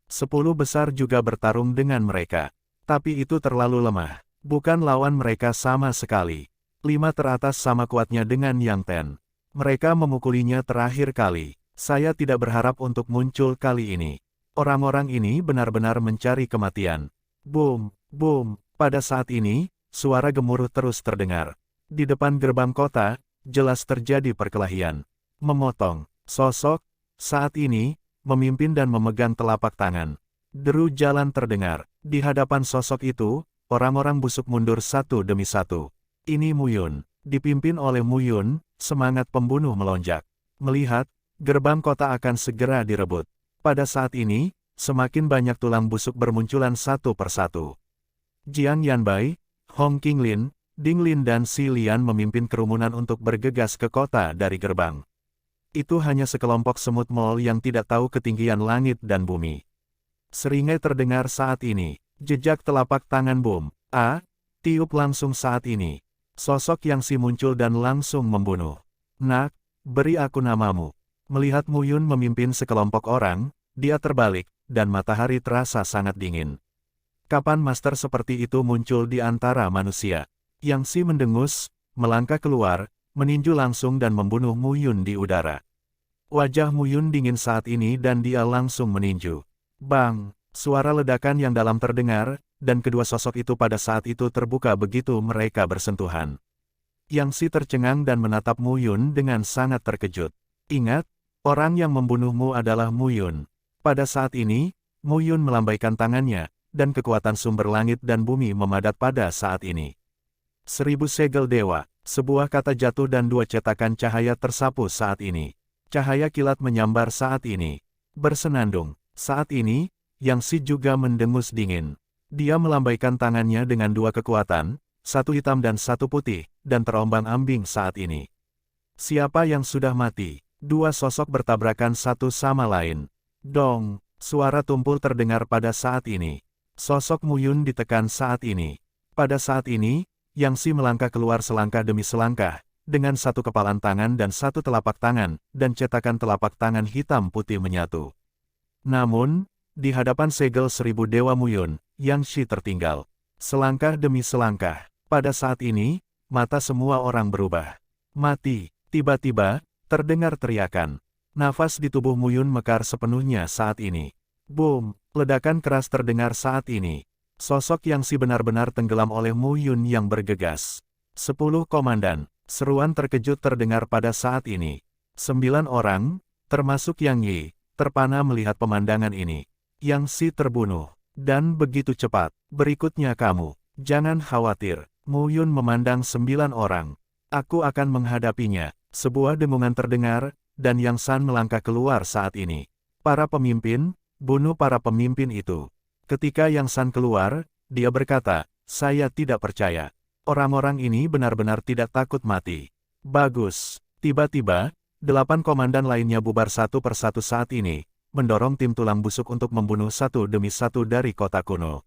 10 besar juga bertarung dengan mereka. Tapi itu terlalu lemah. Bukan lawan mereka sama sekali. 5 teratas sama kuatnya dengan Yang Ten. Mereka memukulinya terakhir kali. Saya tidak berharap untuk muncul kali ini. Orang-orang ini benar-benar mencari kematian. Boom, boom. Pada saat ini, suara gemuruh terus terdengar. Di depan gerbang kota, jelas terjadi perkelahian. Memotong. Sosok, saat ini, memimpin dan memegang telapak tangan. Deru jalan terdengar. Di hadapan sosok itu, orang-orang busuk mundur satu demi satu. Ini Mu Yun. Dipimpin oleh Mu Yun, semangat pembunuh melonjak. Melihat, gerbang kota akan segera direbut. Pada saat ini, semakin banyak tulang busuk bermunculan satu persatu. Jiang Yanbai, Hong Qinglin, Ding Lin dan Si Lian memimpin kerumunan untuk bergegas ke kota dari gerbang. Itu hanya sekelompok semut mol yang tidak tahu ketinggian langit dan bumi. Seringai terdengar saat ini. Jejak telapak tangan Bum. Tiup langsung saat ini. Sosok yang Si muncul dan langsung membunuh. Nak, beri aku namamu. Melihat Mu Yun memimpin sekelompok orang, dia terbalik, dan matahari terasa sangat dingin. Kapan master seperti itu muncul di antara manusia? Yang Si mendengus, melangkah keluar, meninju langsung dan membunuh Mu Yun di udara. Wajah Mu Yun dingin saat ini dan dia langsung meninju. Bang! Suara ledakan yang dalam terdengar, dan kedua sosok itu pada saat itu terbuka begitu mereka bersentuhan. Yang Si tercengang dan menatap Mu Yun dengan sangat terkejut. Ingat, orang yang membunuhmu adalah Mu Yun. Pada saat ini, Mu Yun melambaikan tangannya, dan kekuatan sumber langit dan bumi memadat pada saat ini. 1000 segel dewa, sebuah kata jatuh dan dua cetakan cahaya tersapu saat ini. Cahaya kilat menyambar saat ini. Bersenandung. Saat ini, Yang Si juga mendengus dingin. Dia melambaikan tangannya dengan dua kekuatan, satu hitam dan satu putih, dan terombang-ambing saat ini. Siapa yang sudah mati? Dua sosok bertabrakan satu sama lain. Dong! Suara tumpul terdengar pada saat ini. Sosok Mu Yun ditekan saat ini. Pada saat ini, Yang Si melangkah keluar selangkah demi selangkah, dengan satu kepalan tangan dan satu telapak tangan, dan cetakan telapak tangan hitam putih menyatu. Namun, di hadapan segel 1000 dewa Mu Yun, Yang Si tertinggal. Selangkah demi selangkah. Pada saat ini, mata semua orang berubah. Mati. Tiba-tiba, terdengar teriakan. Nafas di tubuh Mu Yun mekar sepenuhnya saat ini. Boom! Ledakan keras terdengar saat ini. Sosok Yang Si benar-benar tenggelam oleh Mu Yun yang bergegas. 10 komandan. Seruan terkejut terdengar pada saat ini. 9 orang, termasuk Yang Yi, terpana melihat pemandangan ini. Yang Si terbunuh. Dan begitu cepat. Berikutnya kamu. Jangan khawatir. Mu Yun memandang 9 orang. Aku akan menghadapinya. Sebuah dengungan terdengar, dan Yang San melangkah keluar saat ini. Para pemimpin, bunuh para pemimpin itu. Ketika Yang San keluar, dia berkata, saya tidak percaya. Orang-orang ini benar-benar tidak takut mati. Bagus. Tiba-tiba, 8 komandan lainnya bubar satu persatu saat ini, mendorong tim tulang busuk untuk membunuh satu demi satu dari kota kuno.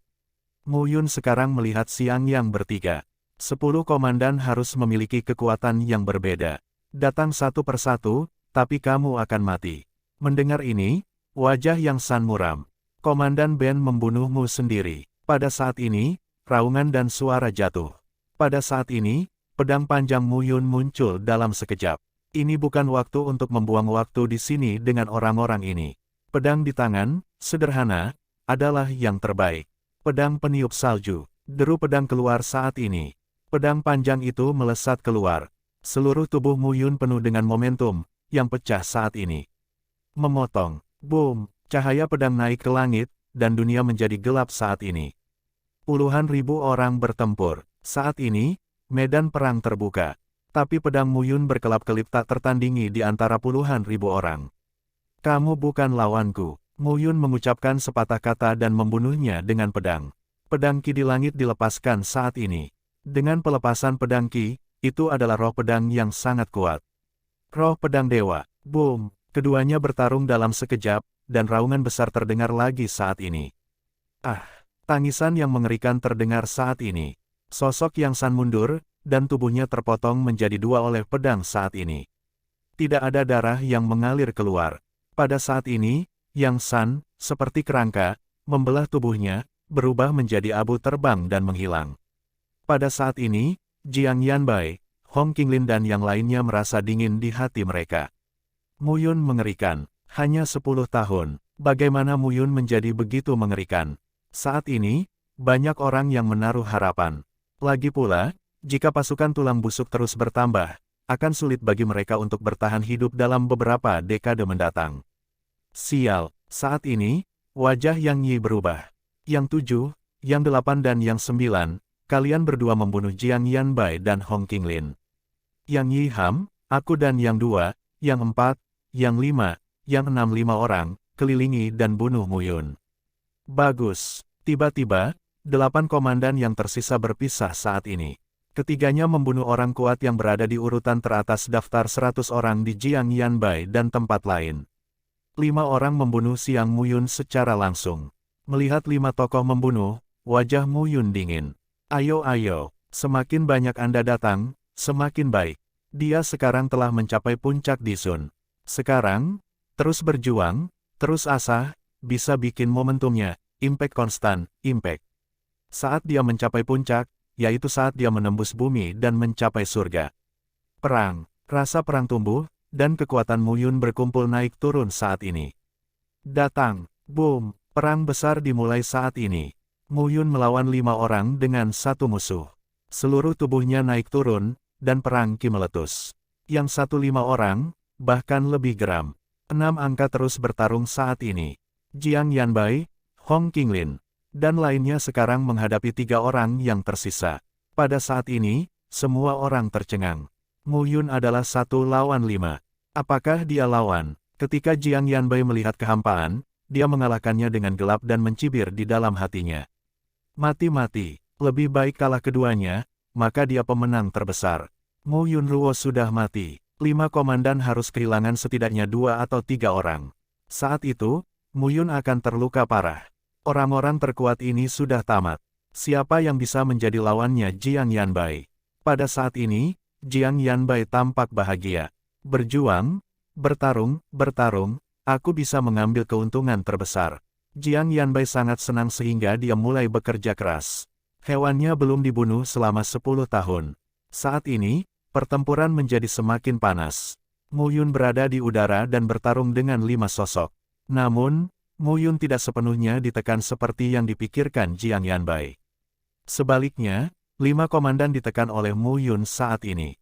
Mu Yun sekarang melihat Siang Yang bertiga. 10 komandan harus memiliki kekuatan yang berbeda. Datang satu persatu, tapi kamu akan mati. Mendengar ini, wajah Yang San muram. Komandan Ben membunuhmu sendiri. Pada saat ini, raungan dan suara jatuh. Pada saat ini, pedang panjang Mu Yun muncul dalam sekejap. Ini bukan waktu untuk membuang waktu di sini dengan orang-orang ini. Pedang di tangan, sederhana, adalah yang terbaik. Pedang peniup salju. Deru pedang keluar saat ini. Pedang panjang itu melesat keluar. Seluruh tubuh Mu Yun penuh dengan momentum, yang pecah saat ini. Memotong. Boom! Cahaya pedang naik ke langit, dan dunia menjadi gelap saat ini. Puluhan ribu orang bertempur. Saat ini, medan perang terbuka. Tapi pedang Mu Yun berkelap-kelip tak tertandingi di antara puluhan ribu orang. Kamu bukan lawanku. Mu Yun mengucapkan sepatah kata dan membunuhnya dengan pedang. Pedang Ki di langit dilepaskan saat ini. Dengan pelepasan pedang Ki, itu adalah roh pedang yang sangat kuat. Roh pedang dewa. Boom! Keduanya bertarung dalam sekejap, dan raungan besar terdengar lagi saat ini. Tangisan yang mengerikan terdengar saat ini. Sosok Yang San mundur, dan tubuhnya terpotong menjadi dua oleh pedang saat ini. Tidak ada darah yang mengalir keluar. Pada saat ini, Yang San, seperti kerangka, membelah tubuhnya, berubah menjadi abu terbang dan menghilang. Pada saat ini, Jiang Yanbai, Hong Qinglin dan yang lainnya merasa dingin di hati mereka. Mu Yun mengerikan. Hanya 10 tahun. Bagaimana Mu Yun menjadi begitu mengerikan? Saat ini, banyak orang yang menaruh harapan. Lagi pula, jika pasukan tulang busuk terus bertambah, akan sulit bagi mereka untuk bertahan hidup dalam beberapa dekade mendatang. Sial, saat ini, wajah Yang Yi berubah. Yang 7, yang 8 dan yang 9, kalian berdua membunuh Jiang Yanbai dan Hong Qinglin. Yang Yi Ham, aku dan yang 2, yang 4, yang 5, yang 6 5 orang, kelilingi dan bunuh Mu Yun. Bagus. Tiba-tiba, 8 komandan yang tersisa berpisah saat ini. Ketiganya membunuh orang kuat yang berada di urutan teratas daftar 100 orang di Jiang Yanbai dan tempat lain. 5 orang membunuh Siang Mu Yun secara langsung. Melihat 5 tokoh membunuh, wajah Mu Yun dingin. Ayo, semakin banyak Anda datang, semakin baik. Dia sekarang telah mencapai puncak di Sun. Sekarang, terus berjuang, terus asah, bisa bikin momentumnya, impact konstan, impact. Saat dia mencapai puncak, yaitu saat dia menembus bumi dan mencapai surga. Perang, rasa perang tumbuh, dan kekuatan Mu Yun berkumpul naik turun saat ini. Datang, boom, perang besar dimulai saat ini. Mu Yun melawan 5 orang dengan satu musuh. Seluruh tubuhnya naik turun, dan perang ki meletus. Yang 5 orang, bahkan lebih geram. 6 angka terus bertarung saat ini. Jiang Yanbai, Hong Qinglin, dan lainnya sekarang menghadapi 3 orang yang tersisa. Pada saat ini, semua orang tercengang. Mu Yun adalah 1 lawan 5. Apakah dia lawan? Ketika Jiang Yanbai melihat kehampaan, dia mengalahkannya dengan gelap dan mencibir di dalam hatinya. Mati-mati, lebih baik kalah keduanya, maka dia pemenang terbesar. Mu Yun Ruo sudah mati. 5 komandan harus kehilangan setidaknya 2 atau 3 orang. Saat itu, Mu Yun akan terluka parah. Orang-orang terkuat ini sudah tamat. Siapa yang bisa menjadi lawannya Jiang Yanbai? Pada saat ini, Jiang Yanbai tampak bahagia. Berjuang, bertarung, aku bisa mengambil keuntungan terbesar. Jiang Yanbai sangat senang sehingga dia mulai bekerja keras. Hewannya belum dibunuh selama 10 tahun. Saat ini, pertempuran menjadi semakin panas. Mu Yun berada di udara dan bertarung dengan 5 sosok. Namun, Mu Yun tidak sepenuhnya ditekan seperti yang dipikirkan Jiang Yanbai. Sebaliknya, 5 komandan ditekan oleh Mu Yun saat ini.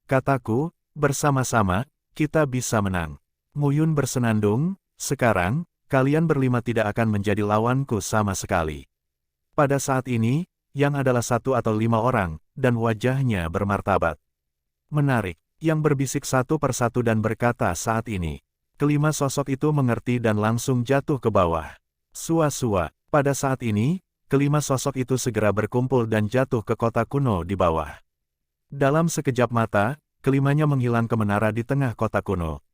Kataku, bersama-sama, kita bisa menang. Mu Yun bersenandung, sekarang, kalian berlima tidak akan menjadi lawanku sama sekali. Pada saat ini, Yang adalah 1 atau 5 orang, dan wajahnya bermartabat. Menarik, Yang berbisik satu persatu dan berkata saat ini. Kelima sosok itu mengerti dan langsung jatuh ke bawah. Sua-sua, pada saat ini, kelima sosok itu segera berkumpul dan jatuh ke kota kuno di bawah. Dalam sekejap mata, kelimanya menghilang ke menara di tengah kota kuno.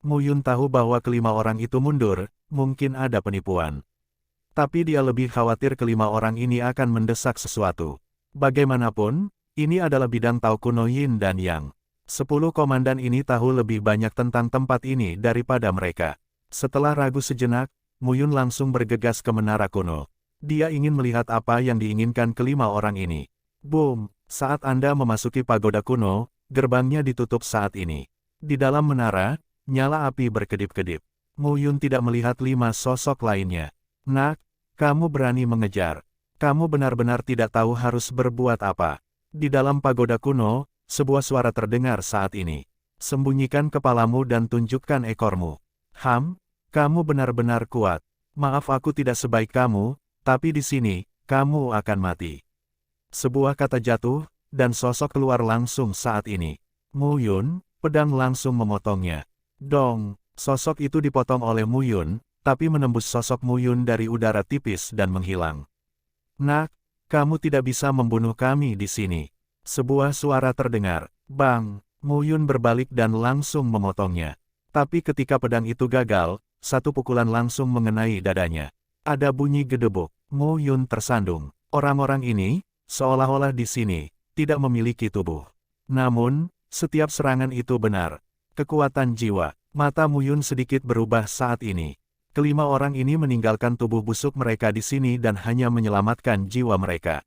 Mu Yun tahu bahwa kelima orang itu mundur, mungkin ada penipuan. Tapi dia lebih khawatir kelima orang ini akan mendesak sesuatu. Bagaimanapun, ini adalah bidang tahu kuno Yin dan Yang. 10 komandan ini tahu lebih banyak tentang tempat ini daripada mereka. Setelah ragu sejenak, Mu Yun langsung bergegas ke menara kuno. Dia ingin melihat apa yang diinginkan kelima orang ini. Boom! Saat Anda memasuki pagoda kuno, gerbangnya ditutup saat ini. Di dalam menara, nyala api berkedip-kedip. Mu Yun tidak melihat 5 sosok lainnya. Nak, kamu berani mengejar. Kamu benar-benar tidak tahu harus berbuat apa. Di dalam pagoda kuno, sebuah suara terdengar saat ini. Sembunyikan kepalamu dan tunjukkan ekormu. Kamu benar-benar kuat. Maaf aku tidak sebaik kamu, tapi di sini, kamu akan mati. Sebuah kata jatuh, dan sosok keluar langsung saat ini. Mu Yun, pedang langsung memotongnya. Dong, sosok itu dipotong oleh Mu Yun, tapi menembus sosok Mu Yun dari udara tipis dan menghilang. Nak, kamu tidak bisa membunuh kami di sini. Sebuah suara terdengar. Bang, Mu Yun berbalik dan langsung memotongnya. Tapi ketika pedang itu gagal, satu pukulan langsung mengenai dadanya. Ada bunyi gedebuk. Mu Yun tersandung. Orang-orang ini, seolah-olah di sini, tidak memiliki tubuh. Namun, setiap serangan itu benar. Kekuatan jiwa. Mata Mu Yun sedikit berubah saat ini. Kelima orang ini meninggalkan tubuh busuk mereka di sini dan hanya menyelamatkan jiwa mereka.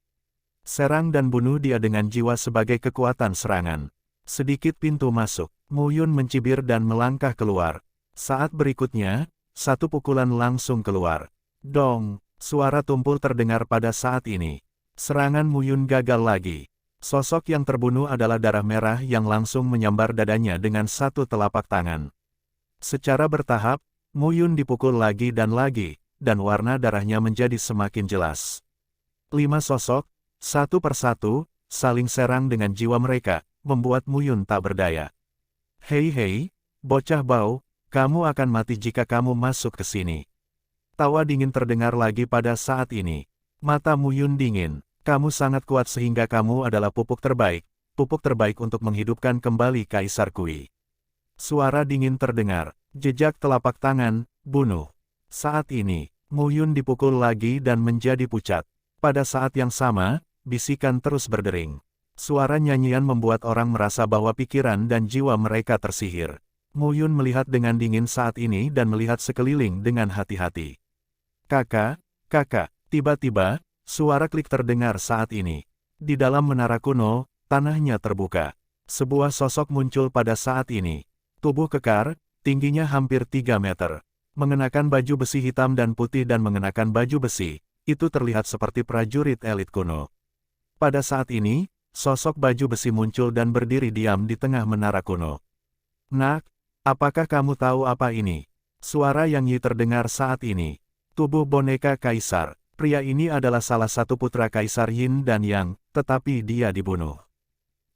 Serang dan bunuh dia dengan jiwa sebagai kekuatan serangan. Sedikit pintu masuk. Mu Yun mencibir dan melangkah keluar. Saat berikutnya, satu pukulan langsung keluar. Dong, suara tumpul terdengar pada saat ini. Serangan Mu Yun gagal lagi. Sosok yang terbunuh adalah darah merah yang langsung menyambar dadanya dengan satu telapak tangan. Secara bertahap, Mu Yun dipukul lagi, dan warna darahnya menjadi semakin jelas. 5 sosok, satu persatu, saling serang dengan jiwa mereka, membuat Mu Yun tak berdaya. Hei, bocah bau, kamu akan mati jika kamu masuk ke sini. Tawa dingin terdengar lagi pada saat ini. Mata Mu Yun dingin. Kamu sangat kuat sehingga kamu adalah pupuk terbaik untuk menghidupkan kembali Kaisar Kui. Suara dingin terdengar, jejak telapak tangan, bunuh. Saat ini, Mu Yun dipukul lagi dan menjadi pucat. Pada saat yang sama, bisikan terus berdering. Suara nyanyian membuat orang merasa bahwa pikiran dan jiwa mereka tersihir. Mu Yun melihat dengan dingin saat ini dan melihat sekeliling dengan hati-hati. Kakak, tiba-tiba, suara klik terdengar saat ini. Di dalam menara kuno, tanahnya terbuka. Sebuah sosok muncul pada saat ini. Tubuh kekar, tingginya hampir 3 meter. Mengenakan baju besi hitam dan putih dan mengenakan baju besi, itu terlihat seperti prajurit elit kuno. Pada saat ini, sosok baju besi muncul dan berdiri diam di tengah menara kuno. Nak, apakah kamu tahu apa ini? Suara Yang Yi terdengar saat ini. Tubuh boneka kaisar. Pria ini adalah salah satu putra Kaisar Yin dan Yang, tetapi dia dibunuh.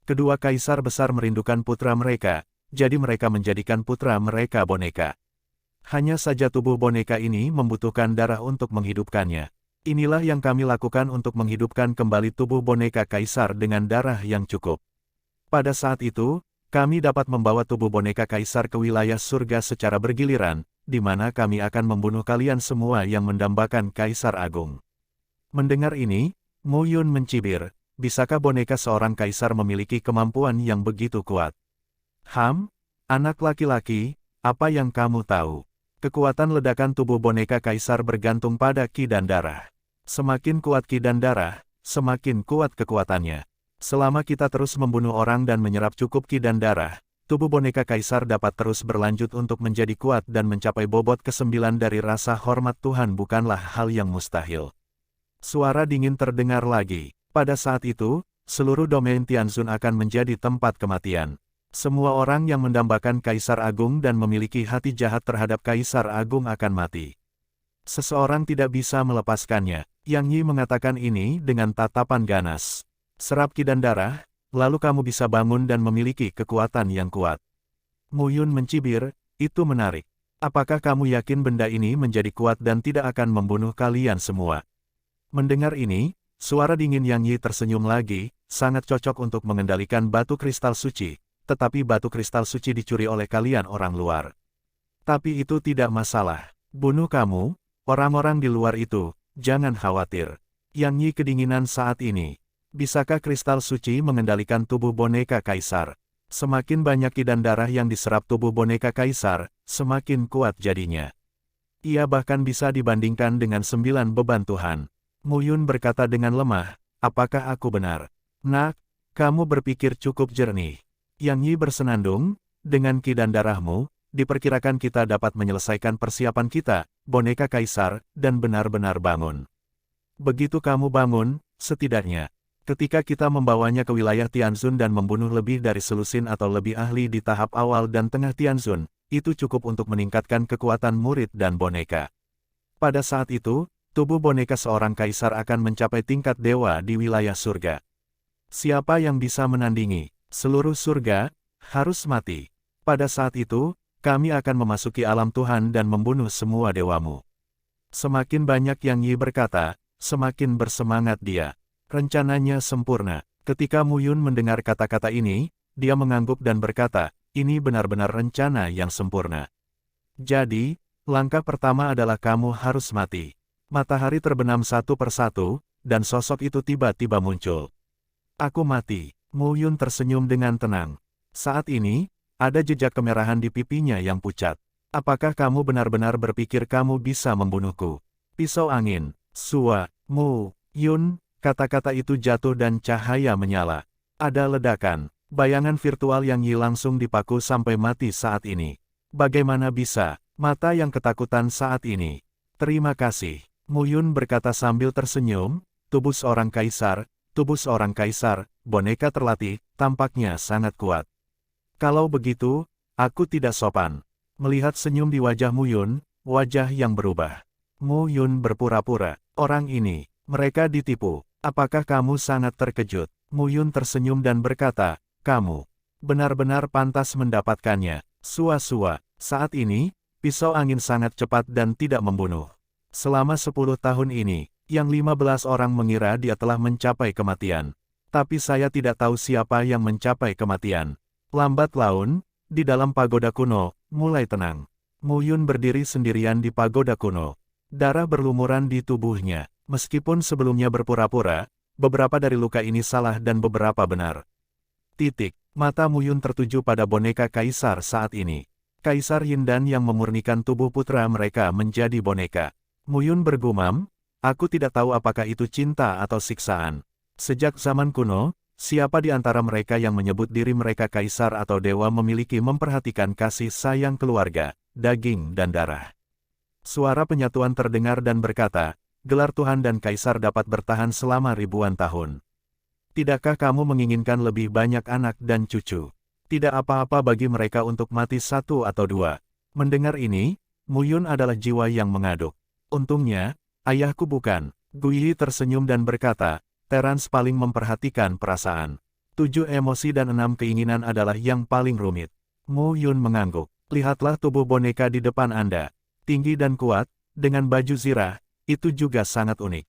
Kedua kaisar besar merindukan putra mereka, jadi mereka menjadikan putra mereka boneka. Hanya saja tubuh boneka ini membutuhkan darah untuk menghidupkannya. Inilah yang kami lakukan untuk menghidupkan kembali tubuh boneka kaisar dengan darah yang cukup. Pada saat itu, kami dapat membawa tubuh boneka kaisar ke wilayah surga secara bergiliran, di mana kami akan membunuh kalian semua yang mendambakan Kaisar Agung. Mendengar ini, Mu Yun mencibir, bisakah boneka seorang kaisar memiliki kemampuan yang begitu kuat? Anak laki-laki, apa yang kamu tahu? Kekuatan ledakan tubuh boneka kaisar bergantung pada ki dan darah. Semakin kuat ki dan darah, semakin kuat kekuatannya. Selama kita terus membunuh orang dan menyerap cukup ki dan darah, tubuh boneka kaisar dapat terus berlanjut untuk menjadi kuat dan mencapai bobot ke-9 dari rasa hormat Tuhan bukanlah hal yang mustahil. Suara dingin terdengar lagi. Pada saat itu, seluruh domain Tianzun akan menjadi tempat kematian. Semua orang yang mendambakan Kaisar Agung dan memiliki hati jahat terhadap Kaisar Agung akan mati. Seseorang tidak bisa melepaskannya. Yang Yi mengatakan ini dengan tatapan ganas. Serap ki dan darah, lalu kamu bisa bangun dan memiliki kekuatan yang kuat. Mu Yun mencibir, itu menarik. Apakah kamu yakin benda ini menjadi kuat dan tidak akan membunuh kalian semua? Mendengar ini, suara dingin Yang Yi tersenyum lagi, sangat cocok untuk mengendalikan batu kristal suci, tetapi batu kristal suci dicuri oleh kalian orang luar. Tapi itu tidak masalah. Bunuh kamu, orang-orang di luar itu, jangan khawatir. Yang Yi kedinginan saat ini. Bisakah kristal suci mengendalikan tubuh boneka kaisar? Semakin banyak ki dan darah yang diserap tubuh boneka kaisar, semakin kuat jadinya. Ia bahkan bisa dibandingkan dengan 9 beban Tuhan. Mu Yun berkata dengan lemah, apakah aku benar? Nak, kamu berpikir cukup jernih. Yang Yi bersenandung, dengan ki dan darahmu, diperkirakan kita dapat menyelesaikan persiapan kita, boneka kaisar, dan benar-benar bangun. Begitu kamu bangun, setidaknya, ketika kita membawanya ke wilayah Tianzun dan membunuh lebih dari selusin atau lebih ahli di tahap awal dan tengah Tianzun, itu cukup untuk meningkatkan kekuatan murid dan boneka. Pada saat itu, tubuh boneka seorang kaisar akan mencapai tingkat dewa di wilayah surga. Siapa yang bisa menandingi? Seluruh surga harus mati. Pada saat itu, kami akan memasuki alam Tuhan dan membunuh semua dewamu. Semakin banyak Yang Yi berkata, semakin bersemangat dia. Rencananya sempurna. Ketika Mu Yun mendengar kata-kata ini, dia mengangguk dan berkata, ini benar-benar rencana yang sempurna. Jadi, langkah pertama adalah kamu harus mati. Matahari terbenam satu persatu, dan sosok itu tiba-tiba muncul. Aku mati. Mu Yun tersenyum dengan tenang. Saat ini, ada jejak kemerahan di pipinya yang pucat. Apakah kamu benar-benar berpikir kamu bisa membunuhku? Pisau angin. Sua, Mu Yun. Kata-kata itu jatuh dan cahaya menyala. Ada ledakan. Bayangan virtual Yang Yi langsung dipaku sampai mati saat ini. Bagaimana bisa? Mata yang ketakutan saat ini. Terima kasih. Mu Yun berkata sambil tersenyum, tubuh seorang kaisar, tubuh seorang kaisar, boneka terlatih, tampaknya sangat kuat. Kalau begitu, aku tidak sopan. Melihat senyum di wajah Mu Yun, wajah yang berubah. Mu Yun berpura-pura, orang ini, mereka ditipu. Apakah kamu sangat terkejut? Mu Yun tersenyum dan berkata, kamu benar-benar pantas mendapatkannya. Sua-sua, saat ini, pisau angin sangat cepat dan tidak membunuh. Selama 10 tahun ini, yang 15 orang mengira dia telah mencapai kematian. Tapi saya tidak tahu siapa yang mencapai kematian. Lambat laun, di dalam pagoda kuno, mulai tenang. Mu Yun berdiri sendirian di pagoda kuno. Darah berlumuran di tubuhnya. Meskipun sebelumnya berpura-pura, beberapa dari luka ini salah dan beberapa benar. Mata Mu Yun tertuju pada boneka kaisar saat ini. Kaisar Yindan yang memurnikan tubuh putra mereka menjadi boneka. Mu Yun bergumam, aku tidak tahu apakah itu cinta atau siksaan. Sejak zaman kuno, siapa di antara mereka yang menyebut diri mereka kaisar atau dewa memiliki memperhatikan kasih sayang keluarga, daging dan darah. Suara penyatuan terdengar dan berkata, gelar Tuhan dan Kaisar dapat bertahan selama ribuan tahun. Tidakkah kamu menginginkan lebih banyak anak dan cucu? Tidak apa-apa bagi mereka untuk mati 1 atau 2. Mendengar ini, Mu Yun adalah jiwa yang mengaduk. Untungnya, ayahku bukan. Gu Yi tersenyum dan berkata, Terence paling memperhatikan perasaan. 7 emosi dan 6 keinginan adalah yang paling rumit. Mu Yun mengangguk. Lihatlah tubuh boneka di depan Anda. Tinggi dan kuat, dengan baju zirah, itu juga sangat unik.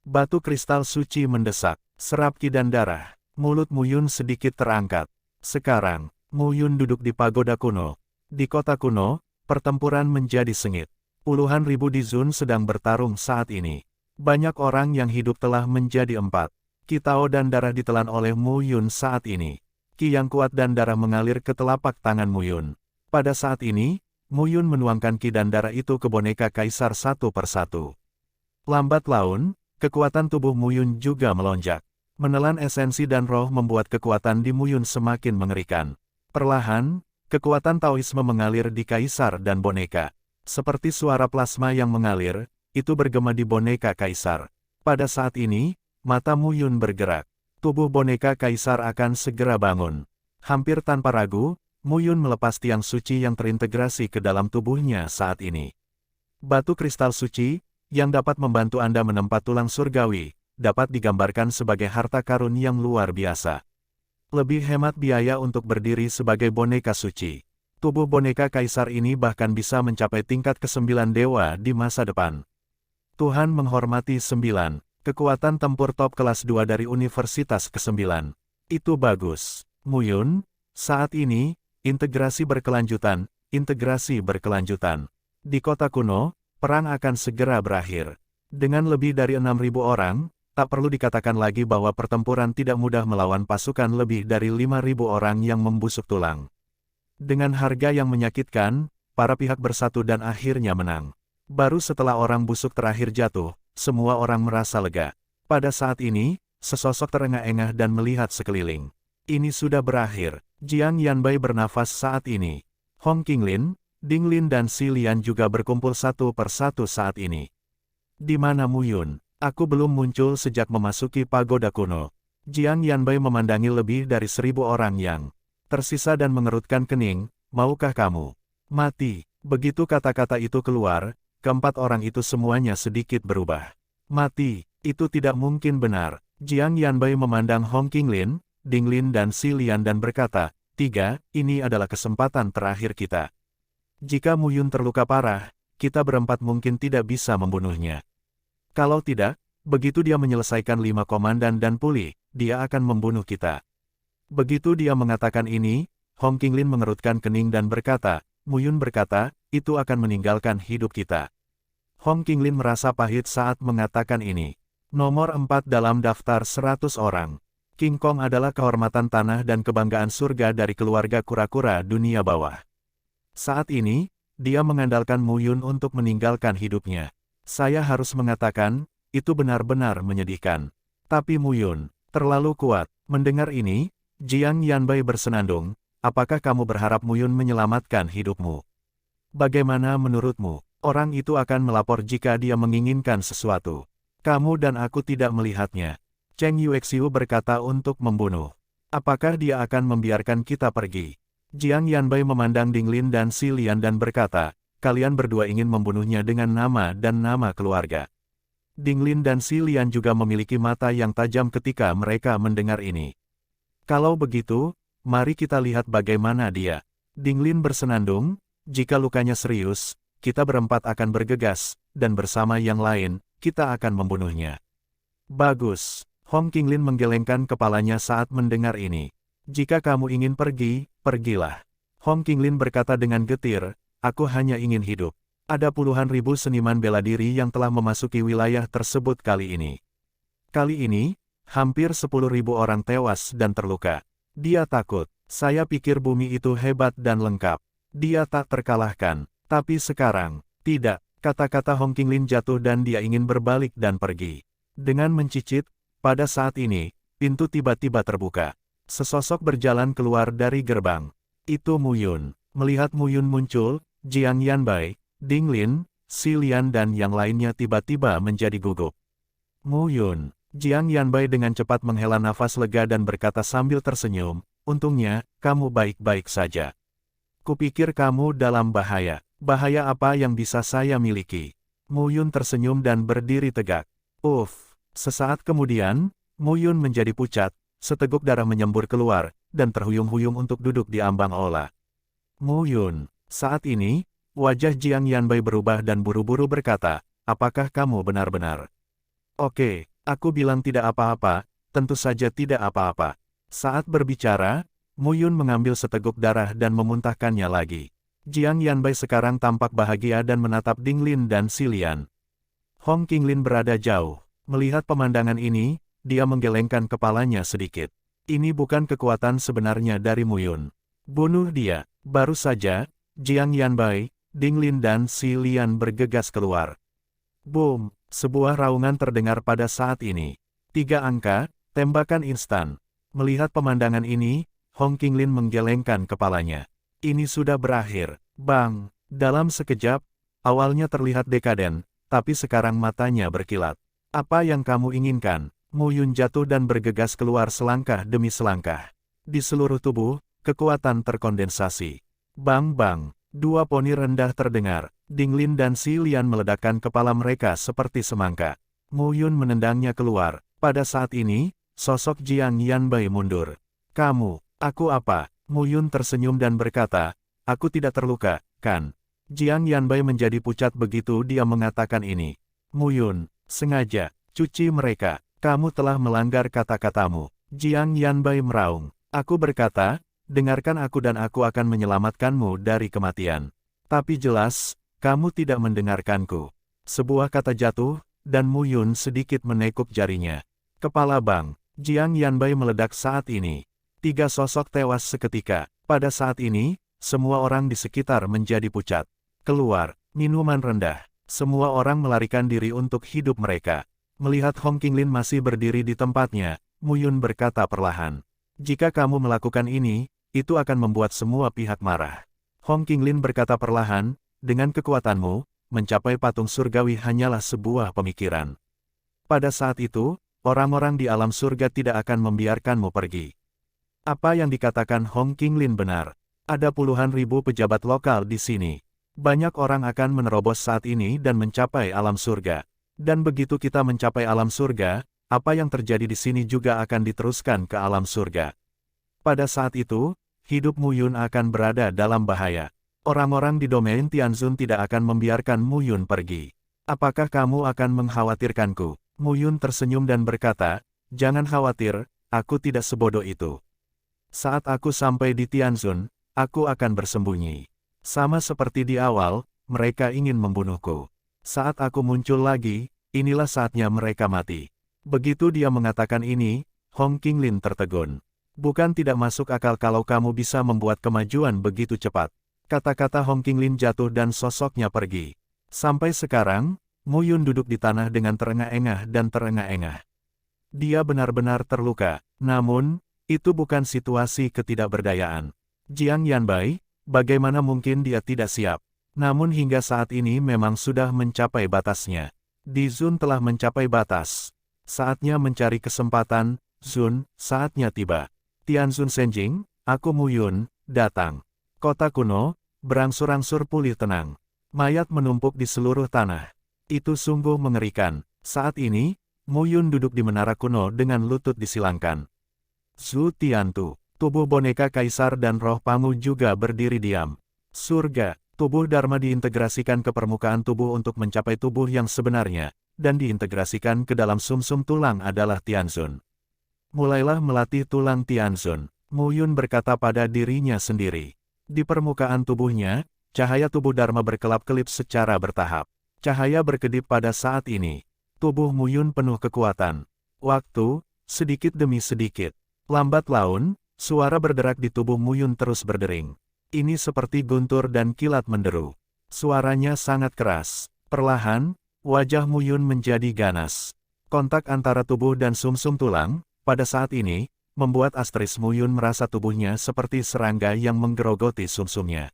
Batu kristal suci mendesak, serap ki dan darah. Mulut Mu Yun sedikit terangkat. Sekarang, Mu Yun duduk di pagoda kuno. Di kota kuno, pertempuran menjadi sengit. Puluhan ribu di Zun sedang bertarung saat ini. Banyak orang yang hidup telah menjadi 4. Ki Tao dan darah ditelan oleh Mu Yun saat ini. Ki yang kuat dan darah mengalir ke telapak tangan Mu Yun. Pada saat ini, Mu Yun menuangkan ki dan darah itu ke boneka kaisar satu persatu. Lambat laun, kekuatan tubuh Mu Yun juga melonjak. Menelan esensi dan roh membuat kekuatan di Mu Yun semakin mengerikan. Perlahan, kekuatan Taoisme mengalir di kaisar dan boneka. Seperti suara plasma yang mengalir, itu bergema di boneka kaisar. Pada saat ini, mata Mu Yun bergerak. Tubuh boneka kaisar akan segera bangun. Hampir tanpa ragu, Mu Yun melepas tiang suci yang terintegrasi ke dalam tubuhnya saat ini. Batu kristal suci, yang dapat membantu Anda menempat tulang surgawi, dapat digambarkan sebagai harta karun yang luar biasa. Lebih hemat biaya untuk berdiri sebagai boneka suci. Tubuh boneka kaisar ini bahkan bisa mencapai tingkat ke-9 dewa di masa depan. Tuhan menghormati 9, kekuatan tempur top kelas 2 dari Universitas ke-9. Itu bagus. Mu Yun, saat ini, integrasi berkelanjutan. Di kota kuno, perang akan segera berakhir. Dengan lebih dari 6.000 orang, tak perlu dikatakan lagi bahwa pertempuran tidak mudah melawan pasukan lebih dari 5.000 orang yang membusuk tulang. Dengan harga yang menyakitkan, para pihak bersatu dan akhirnya menang. Baru setelah orang busuk terakhir jatuh, semua orang merasa lega. Pada saat ini, sesosok terengah-engah dan melihat sekeliling. Ini sudah berakhir. Jiang Yanbai bernafas saat ini. Hong Qinglin, Ding Lin dan Xi Lian juga berkumpul satu persatu saat ini. Di mana Mu Yun? Aku belum muncul sejak memasuki pagoda kuno. Jiang Yanbai memandangi lebih dari 1.000 orang yang tersisa dan mengerutkan kening. Maukah kamu mati? Begitu kata-kata itu keluar, keempat orang itu semuanya sedikit berubah. Mati, itu tidak mungkin benar. Jiang Yanbai memandang Hong Qinglin, Ding Lin dan Xi Lian dan berkata, 3, ini adalah kesempatan terakhir kita. Jika Mu Yun terluka parah, kita berempat mungkin tidak bisa membunuhnya. Kalau tidak, begitu dia menyelesaikan 5 komandan dan pulih, dia akan membunuh kita. Begitu dia mengatakan ini, Hong Qinglin mengerutkan kening dan berkata, Mu Yun berkata, itu akan meninggalkan hidup kita. Hong Qinglin merasa pahit saat mengatakan ini. Nomor 4 dalam daftar 100 orang. King Kong adalah kehormatan tanah dan kebanggaan surga dari keluarga kura-kura dunia bawah. Saat ini, dia mengandalkan Mu Yun untuk meninggalkan hidupnya. Saya harus mengatakan, itu benar-benar menyedihkan. Tapi Mu Yun, terlalu kuat. Mendengar ini, Jiang Yanbai bersenandung, apakah kamu berharap Mu Yun menyelamatkan hidupmu? Bagaimana menurutmu, orang itu akan melapor jika dia menginginkan sesuatu? Kamu dan aku tidak melihatnya. Cheng Yuexiu berkata untuk membunuh. Apakah dia akan membiarkan kita pergi? Jiang Yanbai memandang Dinglin dan Si Lian dan berkata, kalian berdua ingin membunuhnya dengan nama dan nama keluarga. Dinglin dan Si Lian juga memiliki mata yang tajam ketika mereka mendengar ini. Kalau begitu, mari kita lihat bagaimana dia. Dinglin bersenandung, jika lukanya serius, kita berempat akan bergegas, dan bersama yang lain, kita akan membunuhnya. Bagus. Hong Qinglin menggelengkan kepalanya saat mendengar ini. Jika kamu ingin pergi, pergilah. Hong Qinglin berkata dengan getir, aku hanya ingin hidup. Ada puluhan ribu seniman bela diri yang telah memasuki wilayah tersebut kali ini. Kali ini, hampir 10.000 orang tewas dan terluka. Dia takut. Saya pikir bumi itu hebat dan lengkap. Dia tak terkalahkan. Tapi sekarang, tidak. Kata-kata Hong Qinglin jatuh dan dia ingin berbalik dan pergi. Dengan mencicit, pada saat ini, pintu tiba-tiba terbuka. Sesosok berjalan keluar dari gerbang. Itu Mu Yun. Melihat Mu Yun muncul, Jiang Yanbai, Dinglin, Si Lian dan yang lainnya tiba-tiba menjadi gugup. Mu Yun. Jiang Yanbai dengan cepat menghela nafas lega dan berkata sambil tersenyum, untungnya, kamu baik-baik saja. Kupikir kamu dalam bahaya. Bahaya apa yang bisa saya miliki? Mu Yun tersenyum dan berdiri tegak. Sesaat kemudian, Mu Yun menjadi pucat, seteguk darah menyembur keluar, dan terhuyung-huyung untuk duduk di ambang aula. Mu Yun, saat ini, wajah Jiang Yanbai berubah dan buru-buru berkata, apakah kamu benar-benar? Oke, aku bilang tidak apa-apa, tentu saja tidak apa-apa. Saat berbicara, Mu Yun mengambil seteguk darah dan memuntahkannya lagi. Jiang Yanbai sekarang tampak bahagia dan menatap Dinglin dan Si Lian. Hong Qinglin berada jauh. Melihat pemandangan ini, dia menggelengkan kepalanya sedikit. Ini bukan kekuatan sebenarnya dari Mu Yun. Bunuh dia. Baru saja, Jiang Yanbai, Dinglin dan Si Lian bergegas keluar. Boom! Sebuah raungan terdengar pada saat ini. 3 angka, tembakan instan. Melihat pemandangan ini, Hong Qinglin menggelengkan kepalanya. Ini sudah berakhir. Bang! Dalam sekejap, awalnya terlihat dekaden, tapi sekarang matanya berkilat. Apa yang kamu inginkan? Mu Yun jatuh dan bergegas keluar selangkah demi selangkah. Di seluruh tubuh, kekuatan terkondensasi. Bang-bang! 2 poni rendah terdengar. Dinglin dan Si Lian meledakkan kepala mereka seperti semangka. Mu Yun menendangnya keluar. Pada saat ini, sosok Jiang Yanbai mundur. Kamu, aku apa? Mu Yun tersenyum dan berkata, aku tidak terluka, kan? Jiang Yanbai menjadi pucat begitu dia mengatakan ini. Mu Yun, sengaja, cuci mereka. Kamu telah melanggar kata-katamu. Jiang Yanbai meraung. Aku berkata, dengarkan aku dan aku akan menyelamatkanmu dari kematian. Tapi jelas, kamu tidak mendengarkanku. Sebuah kata jatuh, dan Mu Yun sedikit menekuk jarinya. Kepala Bang, Jiang Yanbai meledak saat ini. 3 sosok tewas seketika. Pada saat ini, semua orang di sekitar menjadi pucat. Keluar, minuman rendah. Semua orang melarikan diri untuk hidup mereka. Melihat Hong Qinglin masih berdiri di tempatnya, Mu Yun berkata perlahan. Jika kamu melakukan ini, itu akan membuat semua pihak marah. Hong Qinglin berkata perlahan, dengan kekuatanmu, mencapai patung surgawi hanyalah sebuah pemikiran. Pada saat itu, orang-orang di alam surga tidak akan membiarkanmu pergi. Apa yang dikatakan Hong Qinglin benar. Ada puluhan ribu pejabat lokal di sini. Banyak orang akan menerobos saat ini dan mencapai alam surga. Dan begitu kita mencapai alam surga, apa yang terjadi di sini juga akan diteruskan ke alam surga. Pada saat itu, hidup Mu Yun akan berada dalam bahaya. Orang-orang di domain Tianzun tidak akan membiarkan Mu Yun pergi. Apakah kamu akan mengkhawatirkanku? Mu Yun tersenyum dan berkata, jangan khawatir, aku tidak sebodoh itu. Saat aku sampai di Tianzun, aku akan bersembunyi. Sama seperti di awal, mereka ingin membunuhku. Saat aku muncul lagi, inilah saatnya mereka mati. Begitu dia mengatakan ini, Hong Qinglin tertegun. Bukan tidak masuk akal kalau kamu bisa membuat kemajuan begitu cepat. Kata-kata Hong Qinglin jatuh dan sosoknya pergi. Sampai sekarang, Mu Yun duduk di tanah dengan terengah-engah dan terengah-engah. Dia benar-benar terluka, namun, itu bukan situasi ketidakberdayaan. Jiang Yanbai, bagaimana mungkin dia tidak siap? Namun hingga saat ini memang sudah mencapai batasnya. Di Zun telah mencapai batas. Saatnya mencari kesempatan, Zun, saatnya tiba. Tianzun Senjing, aku Mu Yun, datang. Kota kuno, berangsur-angsur pulih tenang. Mayat menumpuk di seluruh tanah. Itu sungguh mengerikan. Saat ini, Mu Yun duduk di menara kuno dengan lutut disilangkan. Zhu Tiantu, tubuh boneka kaisar dan roh Pangu juga berdiri diam. Surga, tubuh Dharma diintegrasikan ke permukaan tubuh untuk mencapai tubuh yang sebenarnya, dan diintegrasikan ke dalam sumsum tulang adalah Tianzun. Mulailah melatih tulang Tianzun, Mu Yun berkata pada dirinya sendiri. Di permukaan tubuhnya, cahaya tubuh Dharma berkelap-kelip secara bertahap. Cahaya berkedip pada saat ini. Tubuh Mu Yun penuh kekuatan. Waktu, sedikit demi sedikit. Lambat laun, suara berderak di tubuh Mu Yun terus berdering. Ini seperti guntur dan kilat menderu. Suaranya sangat keras. Perlahan, wajah Mu Yun menjadi ganas. Kontak antara tubuh dan sumsum tulang, pada saat ini, membuat asteris Mu Yun merasa tubuhnya seperti serangga yang menggerogoti sumsumnya.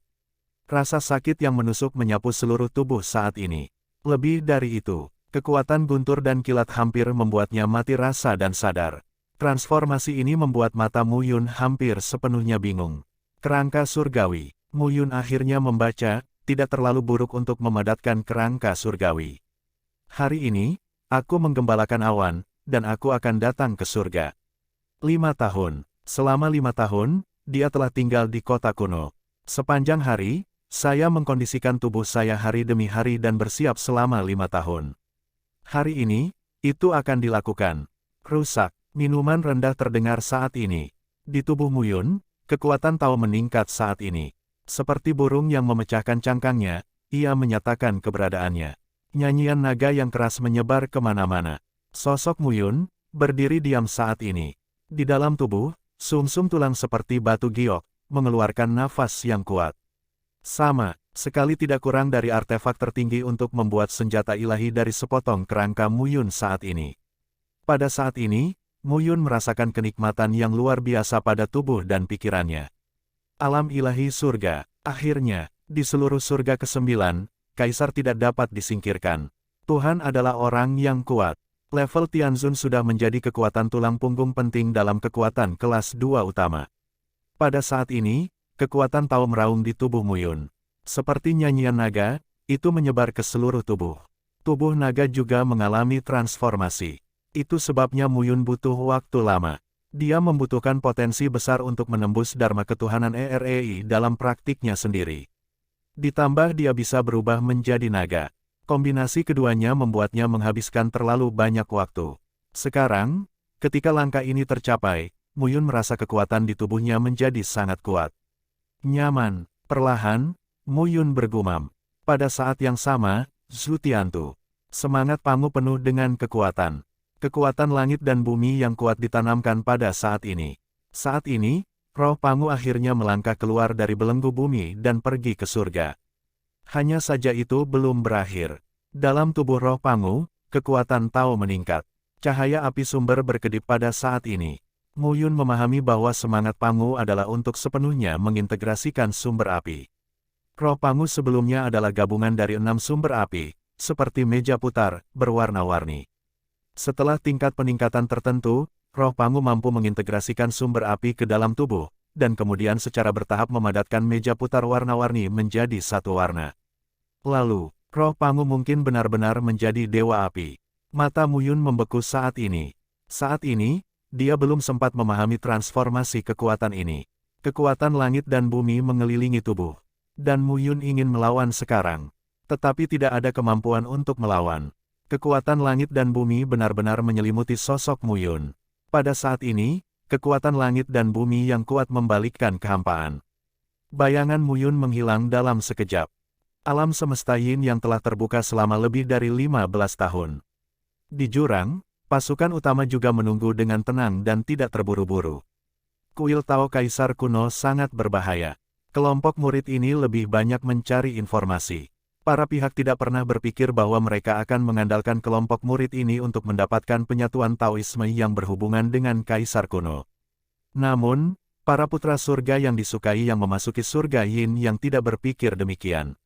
Rasa sakit yang menusuk menyapu seluruh tubuh saat ini. Lebih dari itu, kekuatan guntur dan kilat hampir membuatnya mati rasa dan sadar. Transformasi ini membuat mata Mu Yun hampir sepenuhnya bingung. Kerangka surgawi. Mu Yun akhirnya membaca, tidak terlalu buruk untuk memadatkan kerangka surgawi. Hari ini, aku menggembalakan awan, dan aku akan datang ke surga. 5 tahun. Selama 5 tahun, dia telah tinggal di kota kuno. Sepanjang hari, saya mengkondisikan tubuh saya hari demi hari dan bersiap selama 5 tahun. Hari ini, itu akan dilakukan. Rusak. Minuman rendah terdengar saat ini. Di tubuh Mu Yun, kekuatan Tao meningkat saat ini. Seperti burung yang memecahkan cangkangnya, ia menyatakan keberadaannya. Nyanyian naga yang keras menyebar kemana-mana. Sosok Mu Yun, berdiri diam saat ini. Di dalam tubuh, sumsum tulang seperti batu giok, mengeluarkan nafas yang kuat. Sama, sekali tidak kurang dari artefak tertinggi untuk membuat senjata ilahi dari sepotong kerangka Mu Yun saat ini. Pada saat ini, Mu Yun merasakan kenikmatan yang luar biasa pada tubuh dan pikirannya. Alam ilahi surga. Akhirnya, di seluruh surga ke-9, Kaisar tidak dapat disingkirkan. Tuhan adalah orang yang kuat. Level Tianzun sudah menjadi kekuatan tulang punggung penting dalam kekuatan kelas 2 utama. Pada saat ini, kekuatan Tao meraung di tubuh Mu Yun. Seperti nyanyian naga, itu menyebar ke seluruh tubuh. Tubuh naga juga mengalami transformasi. Itu sebabnya Mu Yun butuh waktu lama. Dia membutuhkan potensi besar untuk menembus Dharma ketuhanan EREI dalam praktiknya sendiri. Ditambah dia bisa berubah menjadi naga. Kombinasi keduanya membuatnya menghabiskan terlalu banyak waktu. Sekarang, ketika langkah ini tercapai, Mu Yun merasa kekuatan di tubuhnya menjadi sangat kuat. Nyaman. Perlahan, Mu Yun bergumam. Pada saat yang sama, Zhu Tiantu. Semangat Pangu penuh dengan kekuatan. Kekuatan langit dan bumi yang kuat ditanamkan pada saat ini. Saat ini, roh Pangu akhirnya melangkah keluar dari belenggu bumi dan pergi ke surga. Hanya saja itu belum berakhir. Dalam tubuh roh Pangu, kekuatan Tao meningkat. Cahaya api sumber berkedip pada saat ini. Mu Yun memahami bahwa semangat Pangu adalah untuk sepenuhnya mengintegrasikan sumber api. Roh Pangu sebelumnya adalah gabungan dari 6 sumber api, seperti meja putar, berwarna-warni. Setelah tingkat peningkatan tertentu, roh Pangu mampu mengintegrasikan sumber api ke dalam tubuh, dan kemudian secara bertahap memadatkan meja putar warna-warni menjadi satu warna. Lalu, roh Pangu mungkin benar-benar menjadi dewa api. Mata Mu Yun membeku saat ini. Saat ini, dia belum sempat memahami transformasi kekuatan ini. Kekuatan langit dan bumi mengelilingi tubuh. Dan Mu Yun ingin melawan sekarang. Tetapi tidak ada kemampuan untuk melawan. Kekuatan langit dan bumi benar-benar menyelimuti sosok Mu Yun. Pada saat ini, kekuatan langit dan bumi yang kuat membalikkan kehampaan. Bayangan Mu Yun menghilang dalam sekejap. Alam semesta Yin yang telah terbuka selama lebih dari 15 tahun. Di jurang, pasukan utama juga menunggu dengan tenang dan tidak terburu-buru. Kuil Tao Kaisar kuno sangat berbahaya. Kelompok murid ini lebih banyak mencari informasi. Para pihak tidak pernah berpikir bahwa mereka akan mengandalkan kelompok murid ini untuk mendapatkan penyatuan Taoisme yang berhubungan dengan Kaisar kuno. Namun, para putra surga yang disukai yang memasuki surga Yin yang tidak berpikir demikian.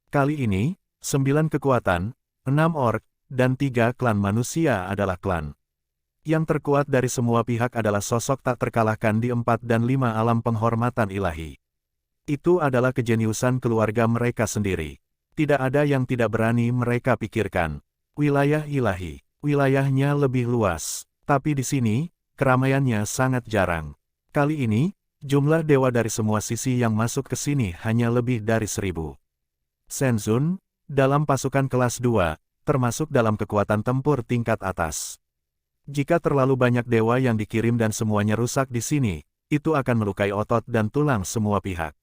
Kali ini, 9 kekuatan, 6 orc, dan 3 klan manusia adalah klan Yang terkuat dari semua pihak adalah sosok tak terkalahkan di 4 dan 5 alam penghormatan ilahi. Itu adalah kejeniusan keluarga mereka sendiri. Tidak ada yang tidak berani mereka pikirkan. Wilayah ilahi, wilayahnya lebih luas. Tapi di sini, keramaiannya sangat jarang. Kali ini, jumlah dewa dari semua sisi yang masuk ke sini hanya lebih dari 1000. Shenzhen, dalam pasukan kelas 2, termasuk dalam kekuatan tempur tingkat atas. Jika terlalu banyak dewa yang dikirim dan semuanya rusak di sini, itu akan melukai otot dan tulang semua pihak.